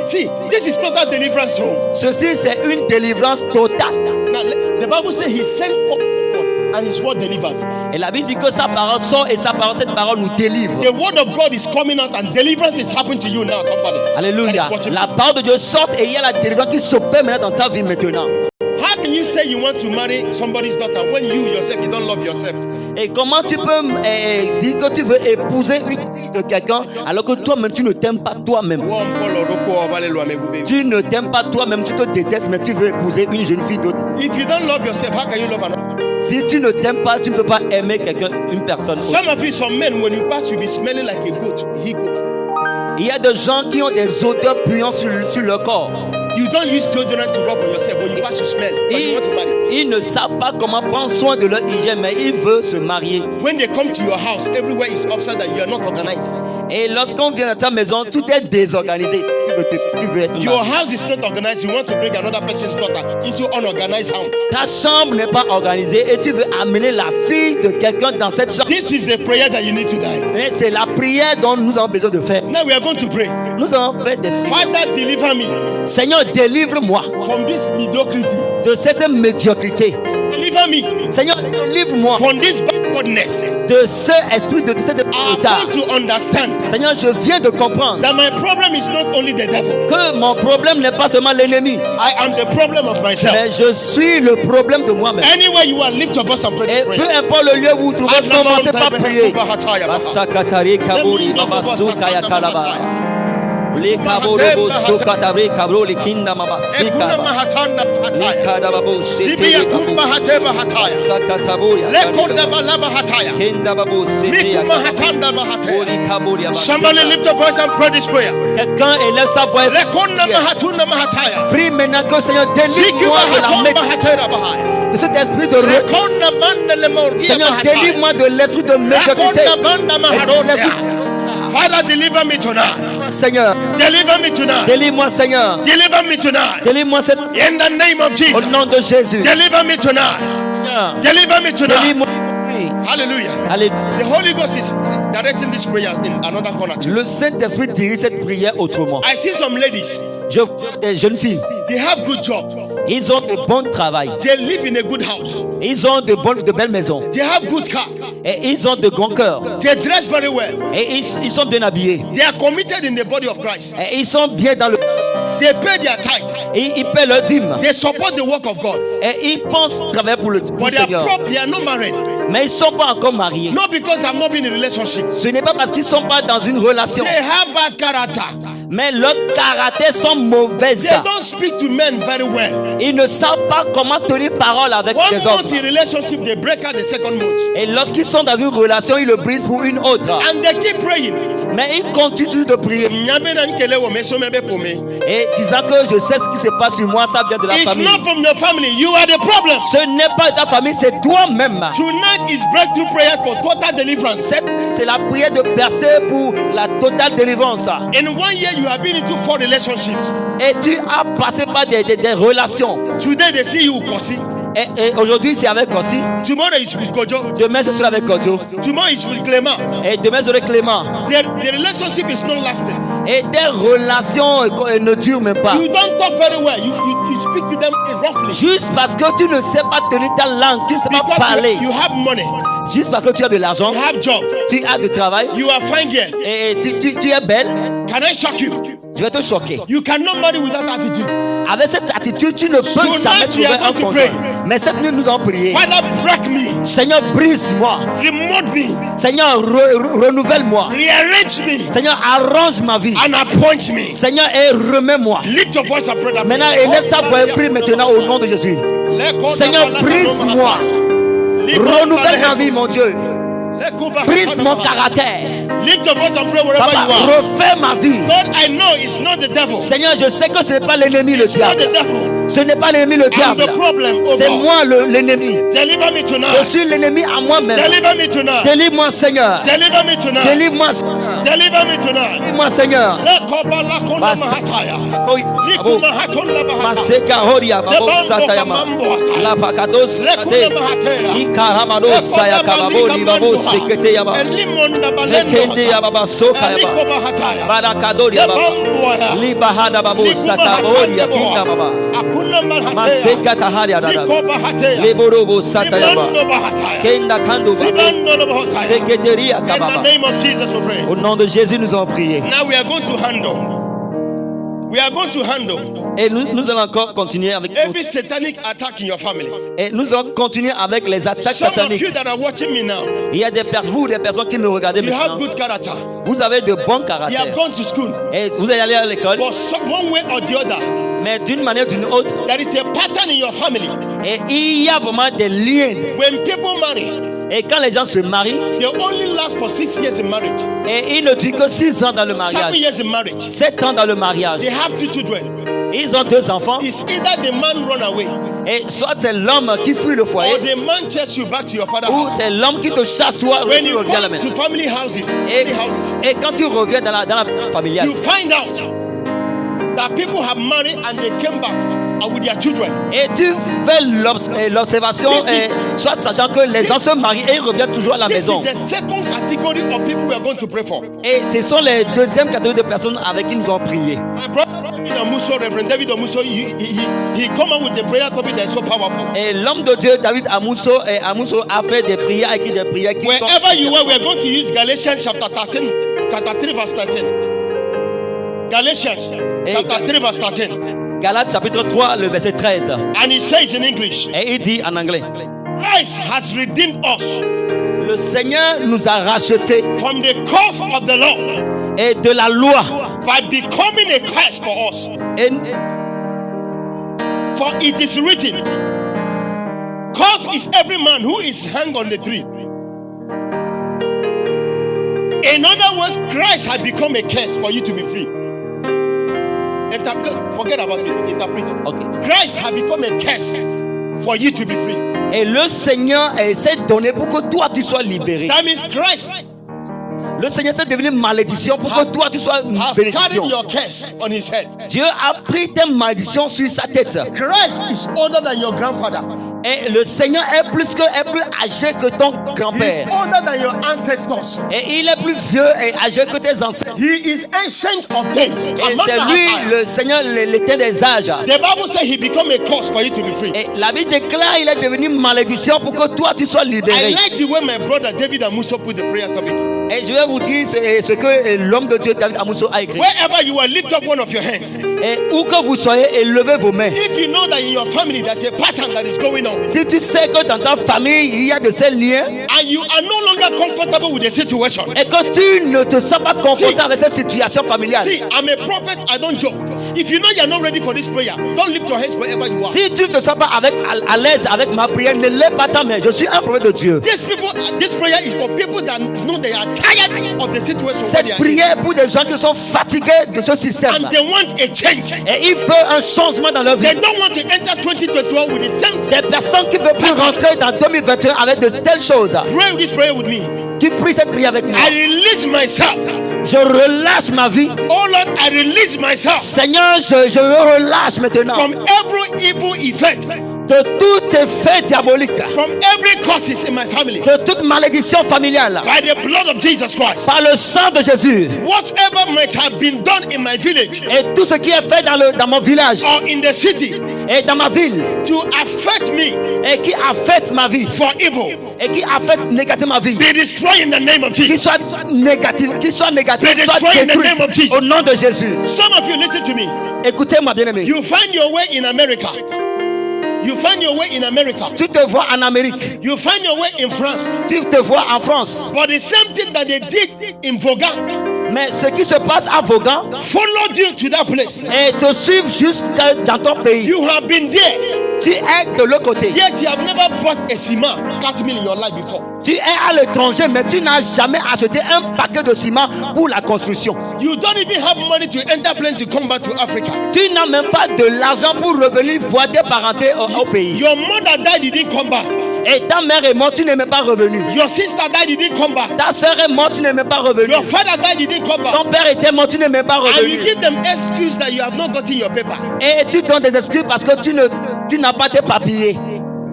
See, this is total deliverance home. Ceci, c'est une délivrance totale. Now, the Bible says he sent forth God and his word delivers. Et la Bible dit que sa parole sort et cette parole nous délivre. The word of God is coming out and deliverance is happening to you now, somebody. Alléluia. That is watching. La parole de Dieu sort et il y a la délivrance qui s'opère maintenant dans ta vie maintenant. How can you say you want to marry somebody's daughter when you yourself, you don't love yourself? Et comment tu peux dire que tu veux épouser une fille de quelqu'un alors que toi-même tu ne t'aimes pas toi-même? Tu ne t'aimes pas toi-même, tu te détestes, mais tu veux épouser une jeune fille d'autre. If you don't love yourself, how can you love another? Si tu ne t'aimes pas, tu ne peux pas aimer quelqu'un, une personne autre. Some of you, some men, when you pass, you'll be smelling like a goat, he goat. Il y a des gens qui ont des odeurs puantes sur leur corps. You don't use deodorant to rub on yourself. When you pass, you smell. But you want to marry. Ils ne savent pas comment prendre soin de leur hygiène, mais ils veulent se marier. When they come to your house, everywhere is upside down. You are not organized. Et lorsqu'on vient dans ta maison, tout est désorganisé. Tu veux être Your marié. house is not organized. You want to bring another person's daughter into unorganized house. Ta chambre n'est pas organisée et tu veux amener la fille de quelqu'un dans cette chambre. This is the prayer that you need to die. Et c'est la prière dont nous avons besoin de faire. Now we are going to pray. Nous allons faire des prières. Father, deliver me Seigneur, délivre-moi from this mediocrity. de cette médiocrité. Deliver me Seigneur, délivre-moi from this backwardness. de ce esprit de cet I have état. come to understand Seigneur, je viens de comprendre that my problem is not only the devil. que mon problème n'est pas seulement l'ennemi, I am the problem of myself. mais je suis le problème de moi-même. Anywhere you are, lift your voice and pray Et this peu prayer. importe le lieu où vous vous trouvez, commencez par prier. Masakatari kaburi baba suka ya kalaba. Le kaburi bo suka tabri kabro le kinda mama sika. Ekuna mahatanda mahataya. Kada babu Zibiya sete kumba hateba hataya. sakatabuya. Lekonda balaba hataya. Kenda babu sete ya. Mikuma hatanda mahataya. Oli kaburi ya. Somebody lift your voice and pray this prayer. Quelqu'un élève sa voix. et Lekonda mahatunda mahataya. prie maintenant que Seigneur Zikiba délivre-moi de la hatomba maîtrise hatera bahaya. de cet esprit de re- Lekonda banda lemorgia Seigneur, mahataya. délivre-moi de l'esprit de médiocrité. Lekonda banda maharonia. Father, deliver me tonight. Seigneur, Deliver me tonight. délivre-moi, Seigneur. Deliver me tonight. Délivre-moi cette... In the name of au Jesus. nom de Jésus. Deliver me tonight. Seigneur, Deliver me tonight. délivre-moi. Hallelujah. Allez, The Holy Ghost is directing this prayer in another corner too. le Saint-Esprit dirige cette prière autrement. I see some ladies. Je vois des jeunes filles. They have good job. Ils ont de bons travail. They live in a good house. Ils ont de belles maisons. They have good car. Et ils ont de grands cœurs. They dress very well. Et ils sont bien habillés. They are committed in the body of Christ. Et ils sont bien dans le... They pay their tithe. Et ils paient leur dîme. They support the work of God. Et ils pensent travailler pour le But Seigneur. they are not married. Mais ils ne sont pas encore mariés. Not because they have not been in a relationship. Ce n'est pas parce qu'ils ne sont pas dans une relation. They have bad character. Mais leurs caractères sont mauvais. They don't speak to men very well. Ils ne savent pas comment tenir parole avec 1 les month in hommes. relationship, they break out the second month. Et lorsqu'ils sont dans une relation, ils le brisent pour une autre. And they keep praying. Mais ils continuent de prier. Nyame na nkele wo me so mebe po me. Et disant que je sais ce qui se passe sur moi, ça vient de la It's famille. not from your family. You are the problem. Ce n'est pas ta famille, c'est toi-même. Tonight is breakthrough prayers for total deliverance. C'est la prière de percer pour la totale délivrance. In 1 year, you have been into 4 relationships. Et tu as passé par des relations. Today, they see you Kosi. Et aujourd'hui, c'est avec Kossi. Tomorrow is with Kojo. Demain, ce sera avec Kodjo. Tomorrow is with Clement. Et demain, c'est avec Clément. The relationship is not lasting. Et des relations ne durent même pas. You don't talk very well. You speak to them roughly. Juste parce que tu ne sais pas tenir ta langue, tu ne sais pas Because parler. you have money. Juste parce que tu as de l'argent, You have job. tu as du travail You are fine girl. et tu es belle, Can I shock you? je vais te choquer. You cannot marry without attitude. Avec cette attitude, tu ne peux Tonight jamais we trouver are un going to conjoint. pray. Mais cette nuit, nous allons prier. Father, break me. Seigneur, brise-moi. Remold me. Seigneur, renouvelle-moi. Rearrange me. Seigneur, arrange ma vie. And appoint me. Seigneur, et remets-moi. Lift your voice and pray that Maintenant, prayer. élève ta voix et prie maintenant au nom de Jésus. Seigneur, brise-moi. Renouvelle ma vie, mon Dieu. Brise mon caractère. Lift your voice and pray wherever Papa, you are. refais ma vie. God, I know it's not the devil. Seigneur, je sais que ce n'est pas l'ennemi, le It's not diable. the devil. Ce n'est pas l'ennemi, le I'm diable. the problem, oh C'est God. moi l'ennemi. Deliver me Je tonight. suis l'ennemi à moi-même. Deliver me tonight. Délivre-moi, Seigneur. Deliver me tonight. Délivre-moi, Seigneur. Deliver me tonight. Délivre-moi, Seigneur. Lekoba lakonda Mas- mahataya. Oi, abo. Likuma hatonda mahataya. Maseka horia babo satayama. La pakados kade. Ikaramado saya kababo ni babo sekete yama. Lekende ya baba soka yama. Barakadori ya baba. Libahada babo satabori ya kinda baba. Maseka tahari ya dada. Leborobo satayama. Kenda kando baba. Seketeria In the kababa. name of Jesus we pray. Au nom de Jésus, nous allons prier. Now we are going to handle. We are going to handle Et nous allons encore continuer avec every satanic attack in your family. et nous allons continuer avec les attaques Some of sataniques. you that are watching me now, Il y a des personnes qui me regardent you have maintenant. good character. Vous avez de bons You have caractères. gone to school. Et vous allez aller à l'école. But one way or the other, Mais d'une manière ou d'une autre. there is a pattern in your family. Et il y a vraiment des liens. When people marry, Et quand les gens se marient, they only last for 6 years in marriage, et ils ne durent que 6 ans dans le 7 mariage. years in marriage. 7 ans dans le mariage. They have 2 children. Ils ont 2 enfants. It's either the man run away Et soit c'est l'homme qui fuit le or foyer, the man chases you back to your father's ou house. c'est l'homme qui te chasse, toi, When tu you reviens à la come maison. to family houses, Et quand tu reviens dans la familiale, you find out that people have married and they came back with their children. et tu fais l'observation, soit sachant que les gens se marient et ils reviennent toujours à la This maison. is the second category of people we are going to pray for. Et ce sont les deuxièmes catégories de personnes avec qui nous avons prié. My brothers David Amuso, Reverend David Amuso, he come up with the prayer topic that is so powerful. Et l'homme de Dieu, David Amuso, a fait des prières, écrit des prières qui sont... Wherever you are, we are going to use Galatians chapter 3 verse 13. Galatians chapter 3 verse 13. Galates chapitre 3, le verset 13. And it says in English, Et il dit en anglais, Christ has redeemed us le Seigneur nous a rachetés from the curse of the law et de la loi. by becoming a curse for us. Et, For it is written, cursed is every man who is hanged on the tree. In other words, Christ had become a curse for you to be free. Forget about it. Interpret. okay. Christ had become a curse for you to be free. Et le Seigneur s'est donné pour que toi tu sois libéré. That means Christ Le Seigneur s'est devenu malédiction pour que toi tu sois une has bénédiction. carried your curse on his head. Dieu a pris tes malédictions sur sa tête. Christ is older than your grandfather. Et le Seigneur est plus âgé que ton He is grand-père. older than your ancestors. Et il est plus vieux et âgé que tes ancêtres. He is ancient of days. Et c'est lui, le Seigneur, l'éternel des âges. The Bible says he become a curse for you to be free. Et la Bible déclare il est devenu malédiction pour que toi tu sois I libéré. like the way my brother David Amuso put the prayer topic. Et je vais vous dire ce que l'homme de Dieu David Amuso a écrit. Wherever you are, lift up one of your hands. Et où que vous soyez, élevez vos mains. If you know that in your family there's a pattern that is going on, Si tu sais que dans ta famille il y a de ces liens and you are no longer comfortable with the situation. et que tu ne te sens pas confortable avec cette situation familiale. See, I'm a prophet, I don't joke. If you know you're not ready for this prayer, don't lift your hands wherever you are. Si tu ne te sens pas à l'aise avec ma prière, ne lève pas ta main. Je suis un prophète de Dieu. This prayer is for people that know they are tired of the situation where Cette they are in, prière pour des gens qui sont fatigués de ce système. and they want a change. Et il faut un changement dans leur vie. They don't want to enter 2021 with the same. Des personnes qui ne veulent plus rentrer dans 2021 avec de telles choses. Pray this prayer with me. Tu pries cette prière avec moi. I release myself. Je relâche ma vie. Oh Lord, I release myself Seigneur, je me relâche maintenant from every evil effect, de tout effet diabolique, from every curses in my family, de toute malédiction familiale, by the blood of Jesus Christ. par le sang de Jésus. Whatever might have been done in my village Et tout ce qui est fait dans mon village or in the city et dans ma ville to affect me et qui affecte ma vie for evil, et qui affecte négativement ma vie, be destroyed in the name of qui Jesus. soit négatif, Be soit destroyed in the name of détruit Jesus. au nom de Jésus. Some of you listen to me. Écoutez-moi bien aimé. You find your way in America. You find your way in America. Tu te vois en Amérique, You find your way in France. tu te vois en France, But the same thing that they did in Vaughan mais ce qui se passe à Vaughan followed you to that place. et te suivre jusqu'à dans ton pays. You have been there, Tu es de l'autre côté. yet you have never bought a ciment 4 million in your life before. Tu es à l'étranger, mais tu n'as jamais acheté un paquet de ciment pour la construction. You don't even have money to enter plane to come back to Africa. Tu n'as même pas de l'argent pour revenir voir tes parentés au pays. Your mother died, you didn't come back. Et ta mère est morte, tu n'es même pas revenu. Your sister died, you didn't come back. Ta soeur est morte, tu n'es même pas revenu. Your father died, you didn't come back. Ton père était mort, tu n'es même pas And you revenu. give them excuse that you have not gotten your paper. Et tu donnes des excuses parce que tu n'as pas tes papiers.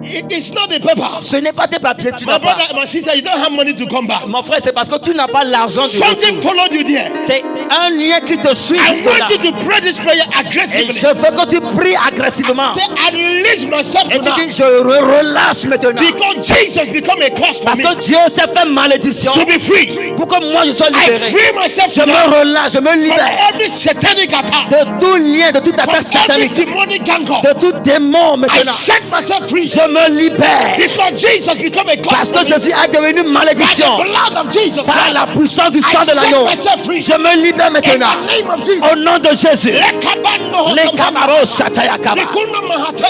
It's not the paper. Ce n'est pas tes papiers, tu My n'as pas. brother, my sister, you don't have money to come back. Mon frère, c'est parce que tu n'as pas l'argent du Something retour. followed you there. C'est un lien qui te suit I jusque-là. want you to pray this prayer Et aggressively. je veux que tu pries agressivement. Say, I release myself Et tu tonight dis, je relâche maintenant. because Jesus become a curse for Parce me que Dieu s'est fait malédiction to be free. pour que moi je sois I libéré. free myself Je tonight me relâche, je me from libère every satanic attack, de tout lien, de toute from attaque every satanique, demonic gang up. de tout démon I maintenant. set myself free Je me libère because Jesus become a parce curse que for me. Jésus a devenu By the malédiction blood of Jesus par Christ, la puissance du sang I de l'agneau. set myself free Je me libère in maintenant the name of Jesus. au nom de Jésus. Lekabando Les hosamama. camaros satayakaba. Lekuna mahate.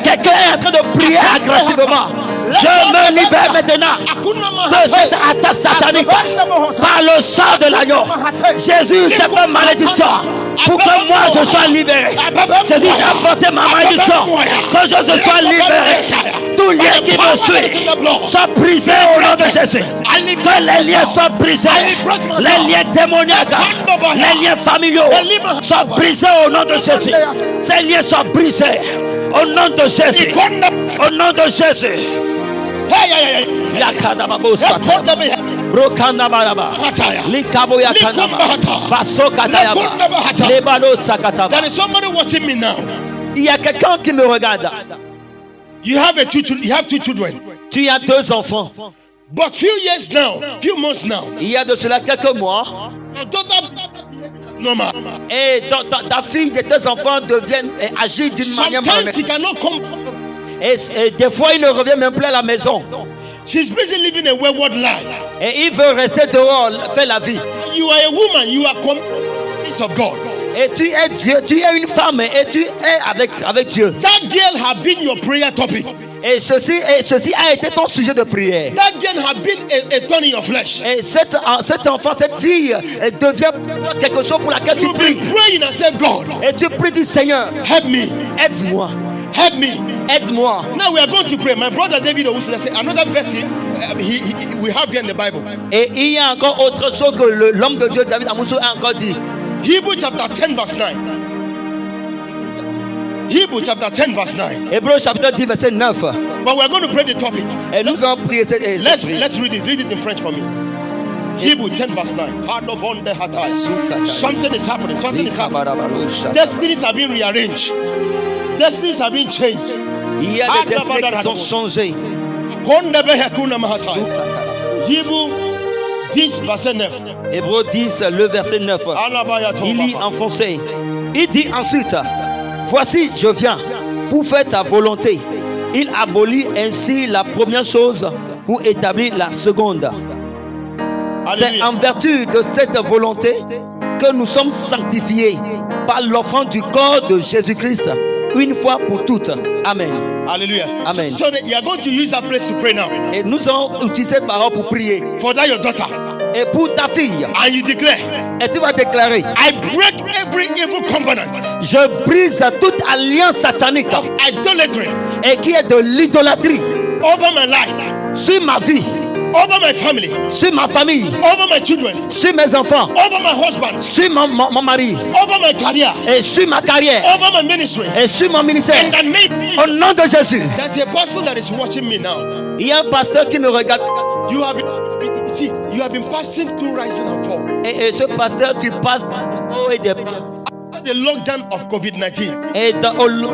Quelqu'un est en train de prier agressivement. Je me libère maintenant de cette attaque satanique par le sang de l'agneau. Jésus s'est fait malédiction pour que moi je sois libéré. Jésus a porté ma malédiction que je sois libéré. Tout lien qui me suit soit brisé au nom de Jésus. Que les liens soient brisés. Les liens démoniaques, les liens familiaux soient brisés au nom de Jésus. Ces liens soient brisés au nom de Jésus. Au nom de Jésus. Hey, hey, hey, hey. Yakadababo Satan. Brokanda baraba. Hataya. Likabo ya kanama. Likumbahata. Basoka tayaba. Lekundabahata. Lebano sakataba. There is somebody watching me now. Il y a quelqu'un qui me regarde. You have two children. Tu as 2 enfants. But few months now, Il y a de cela quelques mois. your daughter normal. Et ta fille de tes enfants deviennent et agit d'une manière Sometimes malhonnête. she cannot come. Et des fois, il ne revient même plus à la maison. She's busy living a wayward life. Et il veut rester dehors, faire la vie. You are a woman. You are complete of God. Et tu es Dieu, tu es une femme et tu es avec Dieu. That girl has been your prayer topic. Et ceci a été ton sujet de prière. That girl has been a thorn in your flesh. Et cet enfant, cette fille, elle devient quelque chose pour laquelle tu You've pries. been praying and said, God, Et tu pries du Seigneur, help me, aide-moi, help me. aide-moi. Now we are going to pray. My brother David Owusu said another verse we have here in the Bible. Et il y a encore autre chose que l'homme de Dieu David Amoussou a encore dit. Hebrews chapter 10 verse 9. Hebrews chapter 10 verse 9. Hébreux chapitre 10 verset 9. But we are going to pray the topic. Et nous allons prier cette Let's prière. read it. Read it in French for me. Hebrews 10 verse 9. Something is happening. Something is happening. Destinies are being rearranged. Destinies are being changed. Il y a des destinées qui sont changées. Hebrews 10 verset 9. Hébreux 10, le verset 9. Il lit en français. Il dit ensuite, voici, je viens pour faire ta volonté. Il abolit ainsi la première chose pour établir la seconde. C'est Alléluia. en vertu de cette volonté que nous sommes sanctifiés par l'offrande du corps de Jésus-Christ une fois pour toutes. Amen. Hallelujah. Amen. So that you are going to use that place to pray now. Et nous allons utiliser cette parole pour prier. For that your daughter. Et pour ta fille, And you declare, et tu vas déclarer, I break every evil covenant je brise toute alliance satanique of idolatry et qui est de l'idolâtrie over my life, sur ma vie, over my family, sur ma famille, over my children, sur mes enfants, over my husband, sur mon mari, over my career, et sur ma carrière, over my ministry. et sur mon ministère. In the name Au nom de Jésus. There's a pastor that is watching me now. Il y a un pasteur qui me regarde. You have been passing through rising and fall. Et ce pasteur, tu passes haut et des The lockdown of COVID-19. et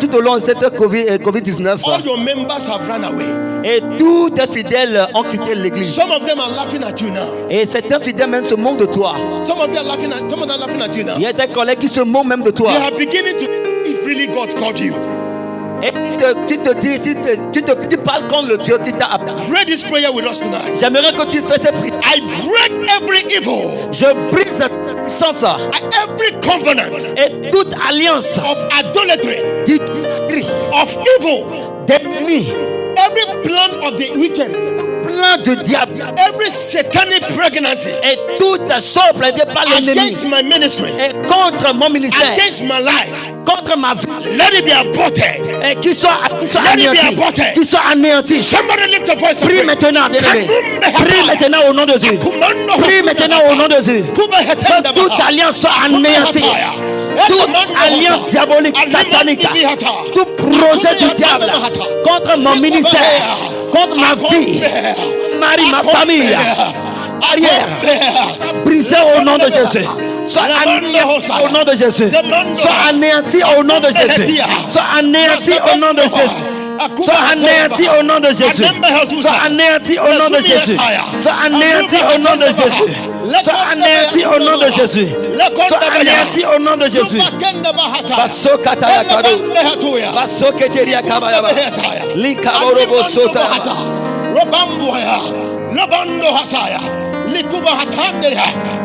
tout au long de cette COVID-19. All your members have run away. Et tous tes fidèles ont quitté l'église. Some of them are laughing at you now. Et certains fidèles même se moquent de toi. Some of them are laughing at you now. Il y a des collègues qui se moquent même de toi. They are beginning to if really God called you. Et tu te dis, tu parles contre le Dieu qui t'a appelé. Pray this prayer with us tonight. J'aimerais que tu fasses cette prière. I break every evil, Je brise toute puissance every covenant et toute alliance of idolatry, d'idolâtrie, of evil, d'ennemis, every plan of the wicked, plein de diable every satanic pregnancy et toute chose planifiée par l'ennemi against my ministry, et contre mon ministère, against my life. contre ma vie, Let it be aborted. et qui soit Let it be anéanti, aborted. qui soit anéanti. Somebody lift your voice and Prie pray. maintenant, bien-aimé. Prie maintenant au nom de Jésus. Prie maintenant au nom de Jésus. Que toute alliance soit anéantie. Toute alliance diabolique, satanique, tout projet du diable contre mon ministère, contre ma vie, mari, ma famille, arrière, brisé au nom de Jésus. Soit anéanti au nom de Jésus. Soit anéanti au nom de Jésus. Soit anéanti au nom de Jésus. Sois anéanti au nom de Jésus. Sois anéanti au nom de Jésus. Sois anéanti au nom de Jésus. Sois anéanti au nom de Jésus. Sois anéanti au nom de Jésus. Baso kataya kado. Baso keteria kabayaba. Likaborobo sota.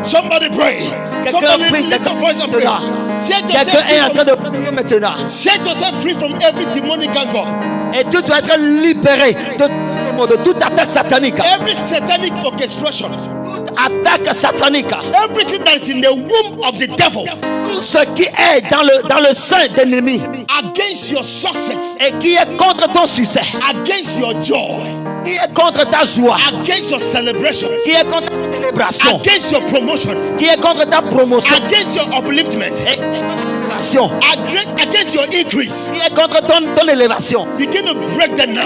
Somebody pray. Quelqu'un prie, Lift your voice and pray. quelqu'un est en train de prier maintenant. Set yourself free from every demonic angle. Et tu dois être libéré de toute attaque satanique. Every satanic orchestration. Toute attaque satanique. Everything that is in the womb of the devil. Tout ce qui est dans le sein d'ennemi. Against your success. Et qui est contre ton succès. Against your joy. Qui est contre ta joie. Against your celebration. Qui est contre ta célébration. Against your promotion. Qui est contre ta promotion. Against your upliftment. Et élévation. Against your increase. Qui est contre ton élévation. Begin to break them now.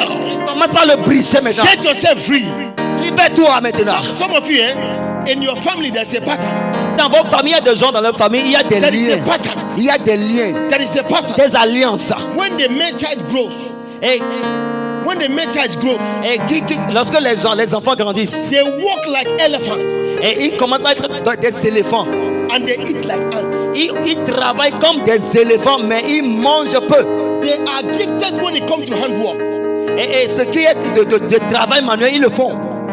Commence par le briser maintenant. Set yourself free. Libère-toi maintenant. Some of you, in your family, there's a pattern. Dans vos familles, il y a des gens dans leur famille, il y a des There is a liens. pattern. Il y a des liens, There is a pattern. des alliances. When the male child grows, Et lorsque les enfants grandissent, they walk like elephants et ils commencent à être des éléphants. and they eat like ants. Ils travaillent comme des éléphants, mais ils mangent peu. They are gifted when it comes to handwork. Et ce qui est de travail manuel, ils le font.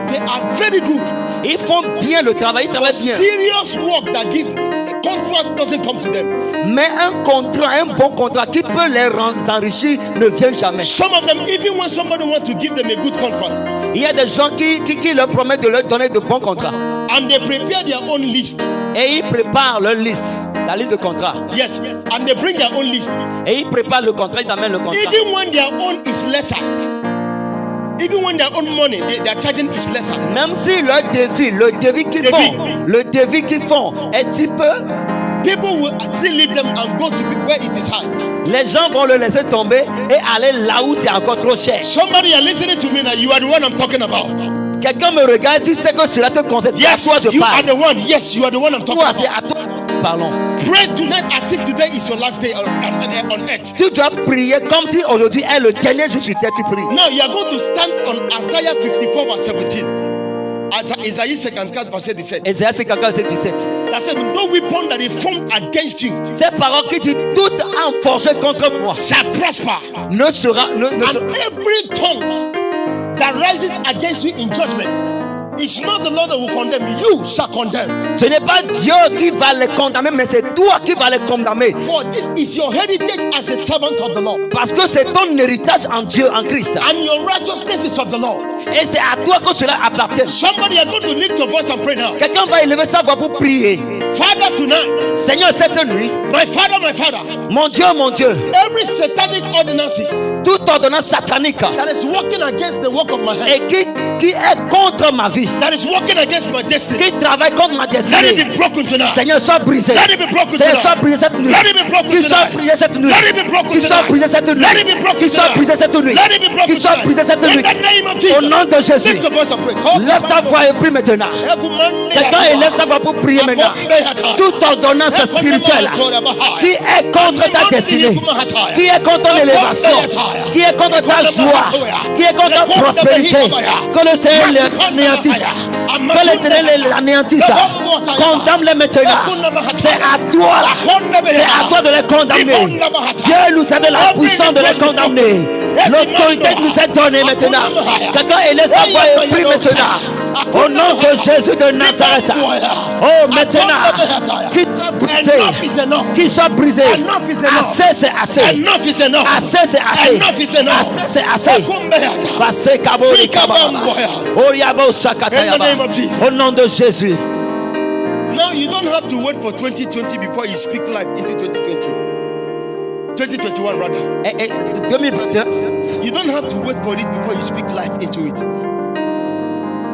They are very good. Ils font bien le travail, ils travaillent bien. Serious work that give the contract doesn't come to them. Mais un bon contrat qui peut les enrichir ne vient jamais. Some of them, even when somebody wants to give them a good contract, Il y a des gens qui leur promettent de leur donner de bons contrats. and they prepare their own list. Et ils préparent leur liste, la liste de contrats. Yes, and they bring their own list. Et ils préparent le contrat, ils amènent le contrat. Even when their own is lesser, even when their own money they are charging is lesser. Même si le devis qu'ils font est petit peu, People will still leave them and go to where it is high. les gens vont le laisser tomber et aller là où c'est encore trop cher. Somebody are listening to me now. You are the one I'm talking about. Quelqu'un me regarde, tu sais que cela te concerne. C'est Yes, à toi je you are parle. the one. Yes, you are the one I'm talking Toi, c'est about. à toi que nous parlons. Pray tonight as if today is your last day on earth. Tu dois prier comme si aujourd'hui est le dernier jour sur terre, tu pries. Now you are going to stand on Isaiah 54 verse 17. Isaiah 54 verse 17. Ésaïe 54, verset 17. That said, no weapon that is formed against you Ces paroles qui disent toute âme forgée contre moi shall prosper. ne sera. And every tongue that rises against you in judgment, it's not the Lord that will condemn you, shall condemn. Ce n'est pas Dieu qui va les condamner, mais c'est toi qui vas les condamner. For this is your heritage as a servant of the Lord, Parce que c'est ton héritage en Dieu, en Christ. and your righteousness is of the Lord. Et c'est à toi que cela appartient. Somebody are going to lift your voice and pray now. Quelqu'un va élever sa voix pour prier. Father, tonight, Seigneur, cette nuit, my Father, mon Dieu, every satanic ordinances toute ordonnance satanique that is working against the work of my hand, et qui est contre ma vie, that is working against my destiny, qui travaille contre ma let it destinée, be broken tonight. Seigneur, sois brisé. Let it be broken Seigneur, sois tonight. brisé cette nuit. Let it be broken Qu'il soit tonight. brisé cette nuit. Let it be broken Qu'il soit tonight. brisé cette nuit. Let it be broken Qu'il soit tonight. brisé cette nuit. Let it be broken Qu'il soit tonight. brisé cette In nuit. the name of Au Jesus. nom de Jésus. Lift your voice and pray. Lève ta voix et prie maintenant. Quelqu'un élève sa voix pour prier maintenant. Toute ordonnance spirituelle qui est contre ta destinée, qui est contre ton élévation, qui est contre ta joie, qui est contre ta prospérité, que le Seigneur l'anéantisse, que l'Éternel l'anéantisse, condamne-les maintenant. C'est à toi de les condamner. Dieu nous a donné la puissance de les condamner. L'autorité nous est donnée maintenant. Quelqu'un élève sa voix et prie maintenant. Au nom de Jésus de Nazareth. Oh, maintenant, qu'il soit brisé. Assez, c'est assez. Enough is enough. Assez, c'est assez. Enough is enough. C'est assez. Passez, Kabori, Kababa. Oriabo, Sakatayaba. In the name of Jesus. Au nom de Jésus. Now you don't have to wait for 2020 before you speak life into 2020. 2021 rather. 2021. You don't have to wait for it before you speak life into it.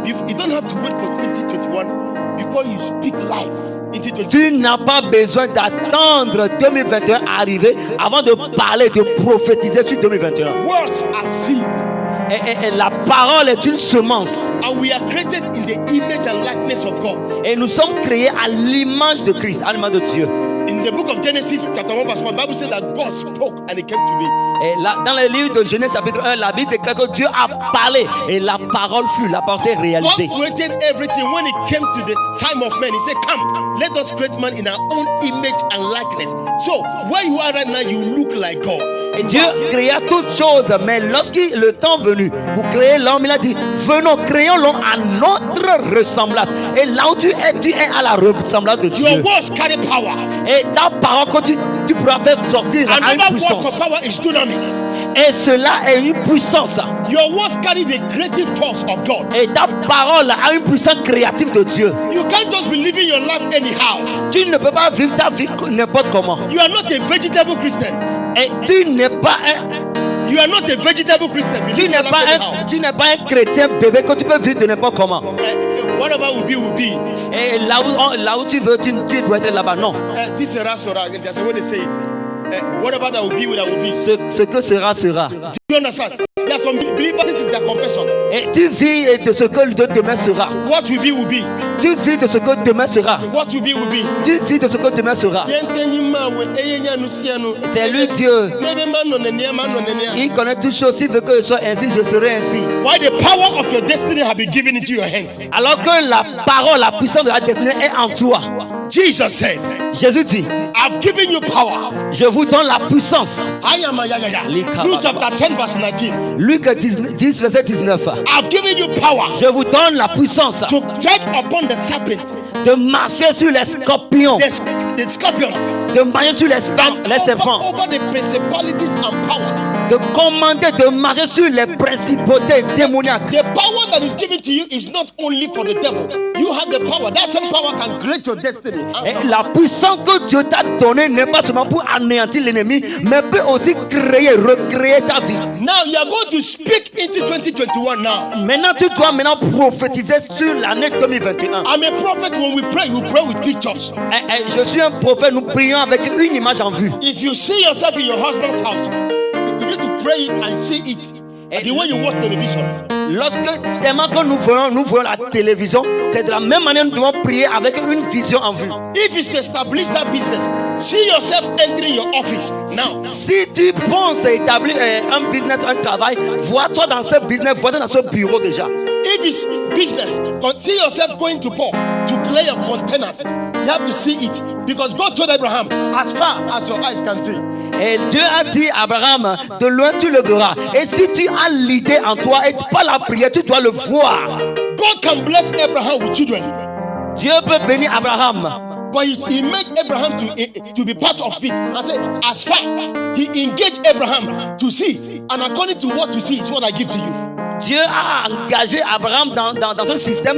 You don't have to wait for 2021 before you speak life into 2020. Tu n'as pas besoin d'attendre 2021 arriver avant de parler, de prophétiser sur 2021. Words are seed. Et la parole est une semence. And we are created in the image and likeness of God. Et nous sommes créés à l'image de Christ, à l'image de Dieu. In the book of Genesis, chapter 1, verse 1, the Bible says that God spoke and it came to be. Et là, dans le livre de Genèse chapitre 1, la Bible déclare que Dieu a parlé et la parole fut, la parole s'est réalisée. God created everything. When it came to the time of man, He said, "Come, let us create man in our own image and likeness." So, where you are right now, you look like God. Et Dieu créa toutes choses, mais lorsqu'il le temps venu pour créer l'homme, il a dit, venons, créons l'homme à notre ressemblance. Et là où tu es à la ressemblance de Dieu. Your words carry power. Et ta parole que tu pourras faire sortir à une Another word for puissance. power is dunamis. Et cela est une puissance. Your words carry the creative force of God. Et ta parole a une puissance créative de Dieu. You can't just be living your life anyhow. Tu ne peux pas vivre ta vie n'importe comment. You are not a vegetable Christian. Et tu n'es pas un... You are not a vegetable Christian. You Tu live n'es your life anyhow. tu n'es pas un chrétien bébé que tu peux vivre de n'importe comment. Whatever will be, will be. Et là où tu veux, tu dois être là-bas. Non. This sera. There's a way they say it. Whatever that will be, that will be. Ce que sera, sera. Do you understand? There There are some believers, this is their confession. Et tu vis de ce que demain sera. What will be will be. Tu vis de ce que demain sera. What will be will be. Tu vis de ce que demain sera. C'est lui Dieu. Il connaît toutes choses. S'il veut que je sois ainsi, je serai ainsi. Why the power of your destiny have been given into your hands. Alors que la parole, la puissance de la destinée est en toi. Jesus said, Jésus dit, I've given you power. je vous donne la puissance. Luke chapter 10 verse 19. Luc 10 verset 19. I've given you power Je vous donne la puissance to tread upon the serpent, de marcher sur les scorpions, the scorpion, de marcher sur les serpents, over the principalities and powers. de commander, de marcher sur les principautés démoniaques. The power that is given to you is not only for the devil. You have the power. That same power can create your destiny. Et la puissance que Dieu t'a donnée n'est pas seulement pour anéantir l'ennemi, mais peut aussi créer, recréer ta vie. Now you are going to speak into 2021 now. Maintenant, tu dois prophétiser sur l'année 2021. I'm a prophet. When we pray with pictures. Je suis un prophète, nous prions avec une image en vue. If you see yourself in your husband's house, you need to pray it and see it. The way you watch television. Lorsque tellement que nous voyons la télévision, c'est de la même manière que nous devons prier avec une vision en vue. If it's to establish that business, see yourself entering your office now. Si tu penses établir un business, un travail, vois-toi dans ce business, vois-toi dans ce bureau déjà. If it's business, see yourself going to port to clear your containers. You have to see it because God told Abraham, as far as your eyes can see. Et Dieu a dit à Abraham, de loin tu le verras. Et si tu as l'idée en toi et pas la prière, tu dois le voir. God can bless Abraham with children. Dieu peut bénir Abraham. But he made Abraham to be part of it. I said, as far he engaged Abraham to see, and according to what you see is what I give to you. Dieu a engagé Abraham dans un système,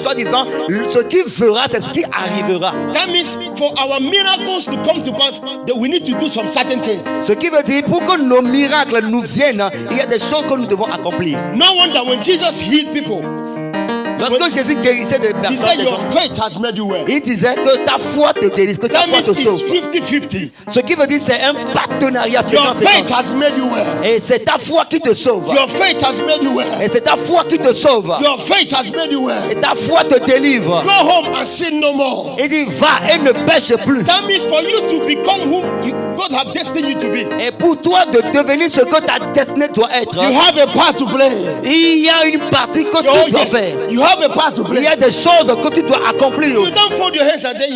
soi-disant, ce qui fera, c'est ce qui arrivera. That means for our miracles to come to pass, that we need to do some certain things. Ce qui veut dire, pour que nos miracles nous viennent, il y a des choses que nous devons accomplir. No wonder when Jesus healed people, lorsque Jésus guérissait des he personnes, said, your faith has made you well. il disait que ta foi te guérisse, que ta That foi means te sauve. it's 50-50. Ce qui veut dire, c'est un partenariat. Your faith has made you well. Et c'est ta foi qui te sauve. Your faith has made you well. Et c'est ta foi qui te sauve. Your faith has made you well. Et ta foi te délivre. Go home and sin no more. Il dit, va et ne pêche plus. That means for you to become who God has destined you to be. Et pour toi de devenir ce que ta destinée doit être, You have a part to play. il y a une partie que Oh, tu dois yes. faire. You have a part to Il play. y a des choses que tu dois accomplir. You don't fold your hands and say,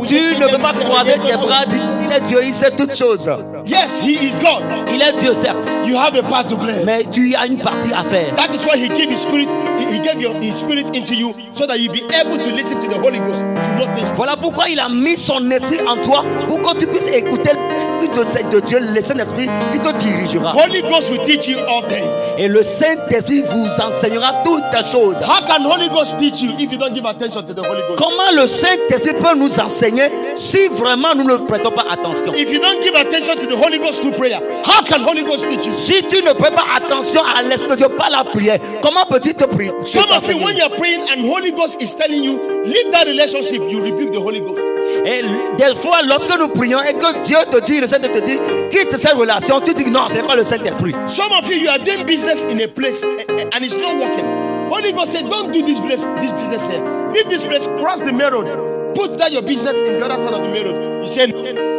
Tu ne peux pas croiser tes bras, dire il est Dieu, il sait toutes choses. Yes, he is God. Il est Dieu, certes, You have a part to play. mais tu as une partie à faire. That is why he gave his spirit. He gave his spirit into you so that you be able to listen to the Holy Ghost to know things. Voilà pourquoi il a mis son esprit en toi pour que tu puisses écouter l'esprit de Dieu. Le Saint-Esprit, il te dirigera. Holy Ghost will teach you all things. Et le Saint-Esprit vous enseignera toutes les choses. How can Holy Ghost teach you if you don't give attention to the Holy Ghost? Comment le Saint-Esprit peut nous enseigner si vraiment nous ne prêtons pas attention? If you don't give attention to the Holy Ghost through prayer, how can Holy Ghost teach you? Si tu ne prêtes pas attention à l'Esprit de Dieu par la prière, comment peux-tu te prier? Some of you, when you're praying and Holy Ghost is telling you, leave that relationship, you rebuke the Holy Ghost. Et des fois, lorsque nous prions et que Dieu te dit, le Saint-Esprit te dit, quitte cette relation, tu dis non, c'est pas le Saint-Esprit. Some of you are doing business in a place and it's not working. Holy Ghost said, don't do this business here. Leave this place, cross the main road. Put that your business in the other side of the main road. He said,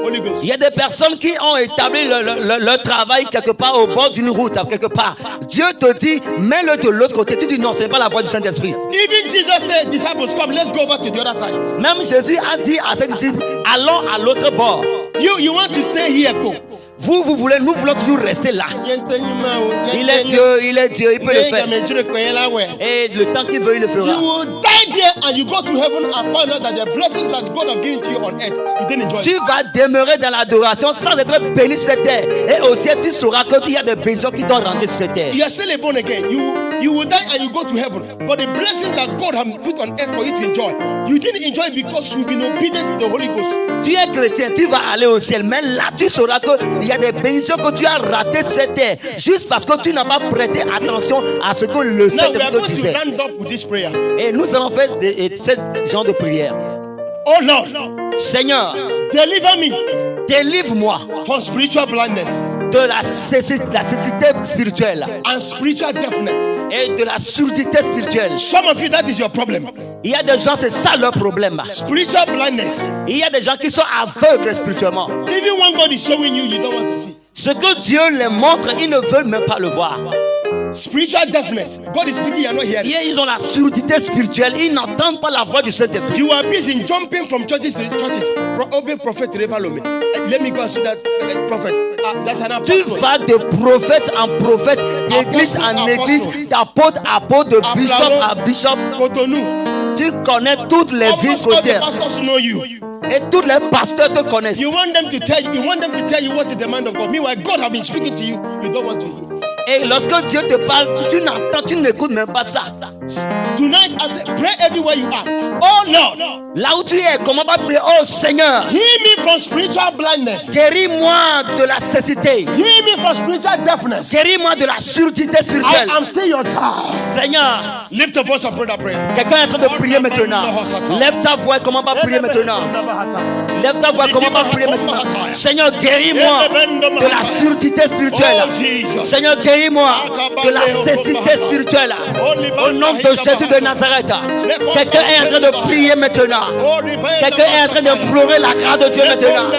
Holy Ghost. Il y a des personnes qui ont établi leur travail quelque part au bord d'une route, quelque part. Dieu te dit, mets-le de l'autre côté. Tu dis non, ce n'est pas la voie du Saint-Esprit. Even Jesus said, disciples, come, let's go over to the other side. Même Jésus a dit à ses disciples, allons à l'autre bord. You want to stay here, go. Nous voulons toujours rester là. Il est Dieu, il peut le faire. Et le temps qu'il veut, il le fera. You will die there and you go to heaven and find out that the blessings that God has given to you on earth, you didn't enjoy. Tu vas demeurer dans l'adoration sans être béni sur cette terre. Et aussi, tu sauras qu'il y a des bénédictions qui t'ont rendu sur cette terre. You are still a born again. You will die and you go to heaven. But the blessings that God has put on earth for you to enjoy, you didn't enjoy because you've been obedient to the Holy Ghost. Tu es chrétien, tu vas aller au ciel. Mais là, tu sauras qu'il y a des bénédictions que tu as ratées sur cette terre. Juste parce que tu n'as pas prêté attention à ce que le Now we are Saint-Esprit going disait. to round up with this prayer. Et nous allons faire ce genre de prière. Oh Lord, Seigneur, deliver me délivre-moi from spiritual blindness. de la cécité spirituelle and spiritual deafness. et de la surdité spirituelle. Some of you, that is your problem. Il y a des gens, c'est ça leur problème. Spiritual blindness. Il y a des gens qui sont aveugles spirituellement. Even when God is showing you, you don't want to see. Ce que Dieu les montre, ils ne veulent même pas le voir. Spiritual deafness. God is speaking, you are not hearing. Ils ont la surdité spirituelle, ils n'entendent pas la voix du Saint-Esprit. You are busy jumping from churches to churches. Obey prophet to follow me. Let me go and see that prophet. That's an Tu apostle. vas de prophète en prophète, d'église en église, d'apôtre à apôtre, de bishop à bishop. Cotonou. Tu connais toutes les villes Almost all the côtières pastors know you. et tous les pasteurs te connaissent. You want them to tell you. You want them to tell you what is the mind of God. Meanwhile, God have been speaking to you. You don't want to hear. Et lorsque Dieu te parle, tu n'entends, tu n'écoutes même pas ça. Tonight, I say, pray everywhere you are. Oh Lord, Là où tu es, comment pas prier? Oh Seigneur, heal me from spiritual blindness. guéris-moi de la cécité. Heal me from spiritual deafness. Guéris-moi de la surdité I spirituelle. am still your child. Seigneur, Lift your voice and pray that prayer. quelqu'un est en train de prier maintenant. Lève ta voix et comment pas prier maintenant. Lève ta voix, comment pas prier maintenant. Seigneur, guéris-moi de la surdité spirituelle. Oh Jesus. Seigneur, guéris-moi de la cécité spirituelle. Au nom de Jésus de Nazareth. Quelqu'un est en train de prier maintenant. Quelqu'un est en train de pleurer la grâce de Dieu maintenant.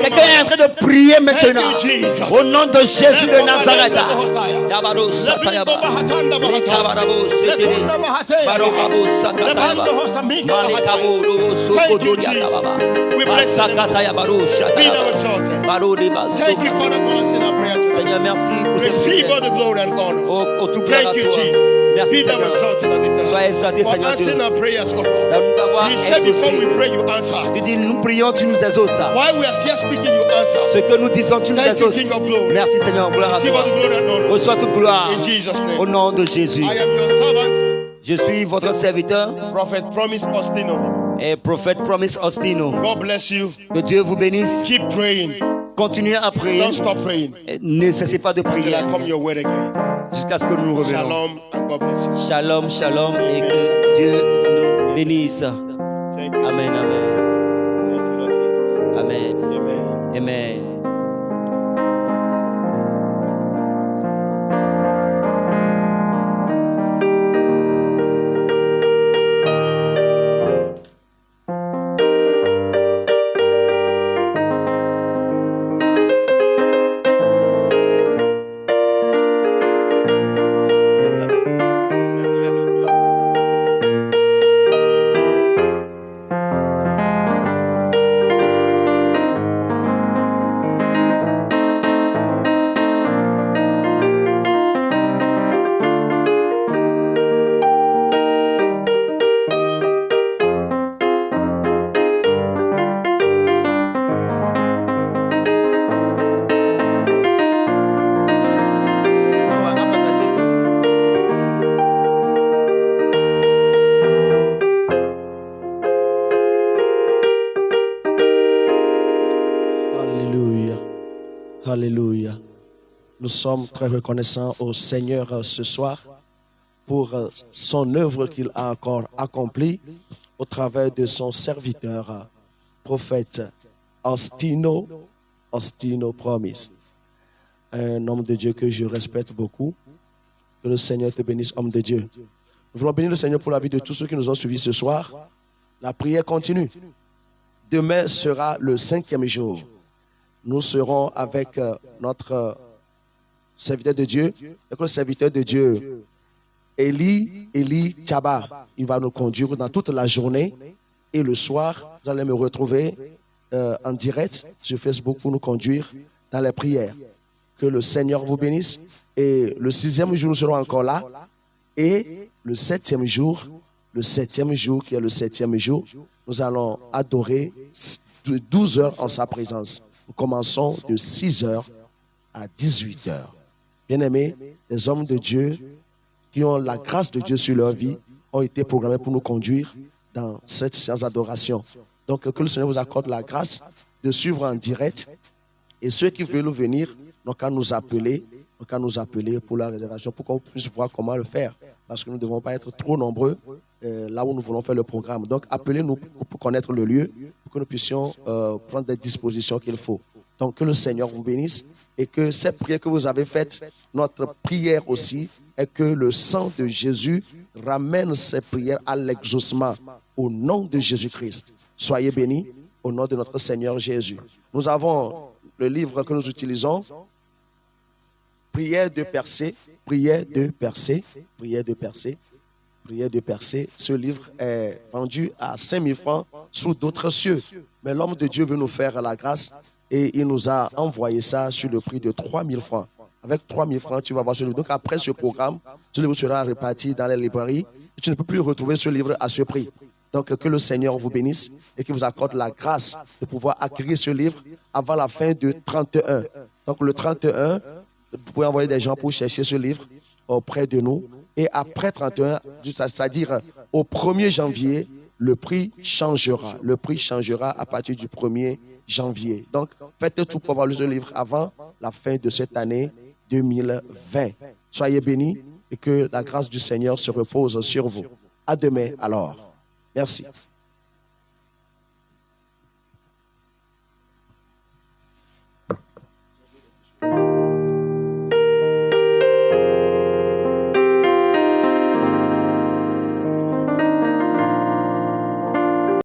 Quelqu'un est en train de prier maintenant. Au nom de Jésus de Nazareth. Yabaro Satayaba. Tabarabo Seteri. Barokabo Sakatayaba. Manikabo Robo Sokodoria Tababa. Basakatayaba Be thou Shatayaba. exalted. Barodiba Thank you, Soka. Father, for answering our prayer tonight. Seigneur, merci pour cette Receive all prière. the glory and honor. Au tout gloire à Thank you, toi. Jesus. Merci Be thou Seigneur. exalted and lifted Sois up. exalté For Seigneur Dieu. answering our prayers, O Là God. nous avons You said before we exaucé. pray, you answer. Tu dis nous prions, tu nous exauces. While we are still speaking, you answer. Ce que nous disons, tu nous Thank you, exauces. King of glory. Merci Seigneur, gloire à Receive all toi. the glory and honor. Reçois toute gloire. In Jesus' Au name. nom de Jésus. I am your servant, Je suis votre serviteur Prophet Promise Ostino. et prophète Promise Ostino. God bless you. Que Dieu vous bénisse. Keep praying. Continuez à prier. Don't stop praying Et ne cessez pas de till prier I come your way again. jusqu'à ce que nous revenons. Shalom and God bless you. Shalom, shalom et que Dieu nous bénisse. Thank you. Amen, amen. Thank you, Lord Jesus. Amen. Amen. Amen. Alléluia. Alléluia. Nous sommes très reconnaissants au Seigneur ce soir pour son œuvre qu'il a encore accomplie au travers de son serviteur, prophète Ostino Promise. Un homme de Dieu que je respecte beaucoup. Que le Seigneur te bénisse, homme de Dieu. Nous voulons bénir le Seigneur pour la vie de tous ceux qui nous ont suivis ce soir. La prière continue. Demain sera le 5e jour. Nous serons avec notre serviteur de Dieu, avec le serviteur de Dieu, Eli Chaba. Il va nous conduire dans toute la journée et le soir, vous allez me retrouver en direct sur Facebook pour nous conduire dans les prières. Que le Seigneur vous bénisse. Et le 6e jour, nous serons encore là. Et le 7e jour, qui est le 7e jour, nous allons adorer de 12 heures en sa présence. Nous commençons de 6 heures à 18 heures. Bien-aimés, les hommes de Dieu qui ont la grâce de Dieu sur leur vie ont été programmés pour nous conduire dans cette séance d'adoration. Donc, que le Seigneur vous accorde la grâce de suivre en direct. Et ceux qui veulent venir n'ont qu'à nous appeler pour la réservation, pour qu'on puisse voir comment le faire. Parce que nous ne devons pas être trop nombreux là où nous voulons faire le programme. Donc, appelez-nous pour connaître le lieu, pour que nous puissions prendre des dispositions qu'il faut. Donc que le Seigneur vous bénisse et que cette prière que vous avez faite, notre prière aussi, est que le sang de Jésus ramène ces prières à l'exaucement au nom de Jésus-Christ. Soyez bénis au nom de notre Seigneur Jésus. Nous avons le livre que nous utilisons, prière de percée, prière de percée, prière de percée, prière de percée. Ce livre est vendu à 5 000 francs sous d'autres cieux. Mais l'homme de Dieu veut nous faire la grâce et il nous a envoyé ça sur le prix de 3 000 francs. Avec 3 000 francs, tu vas voir ce livre. Donc après ce programme, ce livre sera réparti dans les librairies et tu ne peux plus retrouver ce livre à ce prix. Donc que le Seigneur vous bénisse et qu'il vous accorde la grâce de pouvoir acquérir ce livre avant la fin de 31. Donc le 31, vous pouvez envoyer des gens pour chercher ce livre auprès de nous. Et après 31, c'est-à-dire au 1er janvier, le prix changera. Le prix changera à partir du 1er janvier. Donc, faites tout pour avoir ce livre avant la fin de cette année 2020. Soyez bénis et que la grâce du Seigneur se repose sur vous. À demain alors. Merci.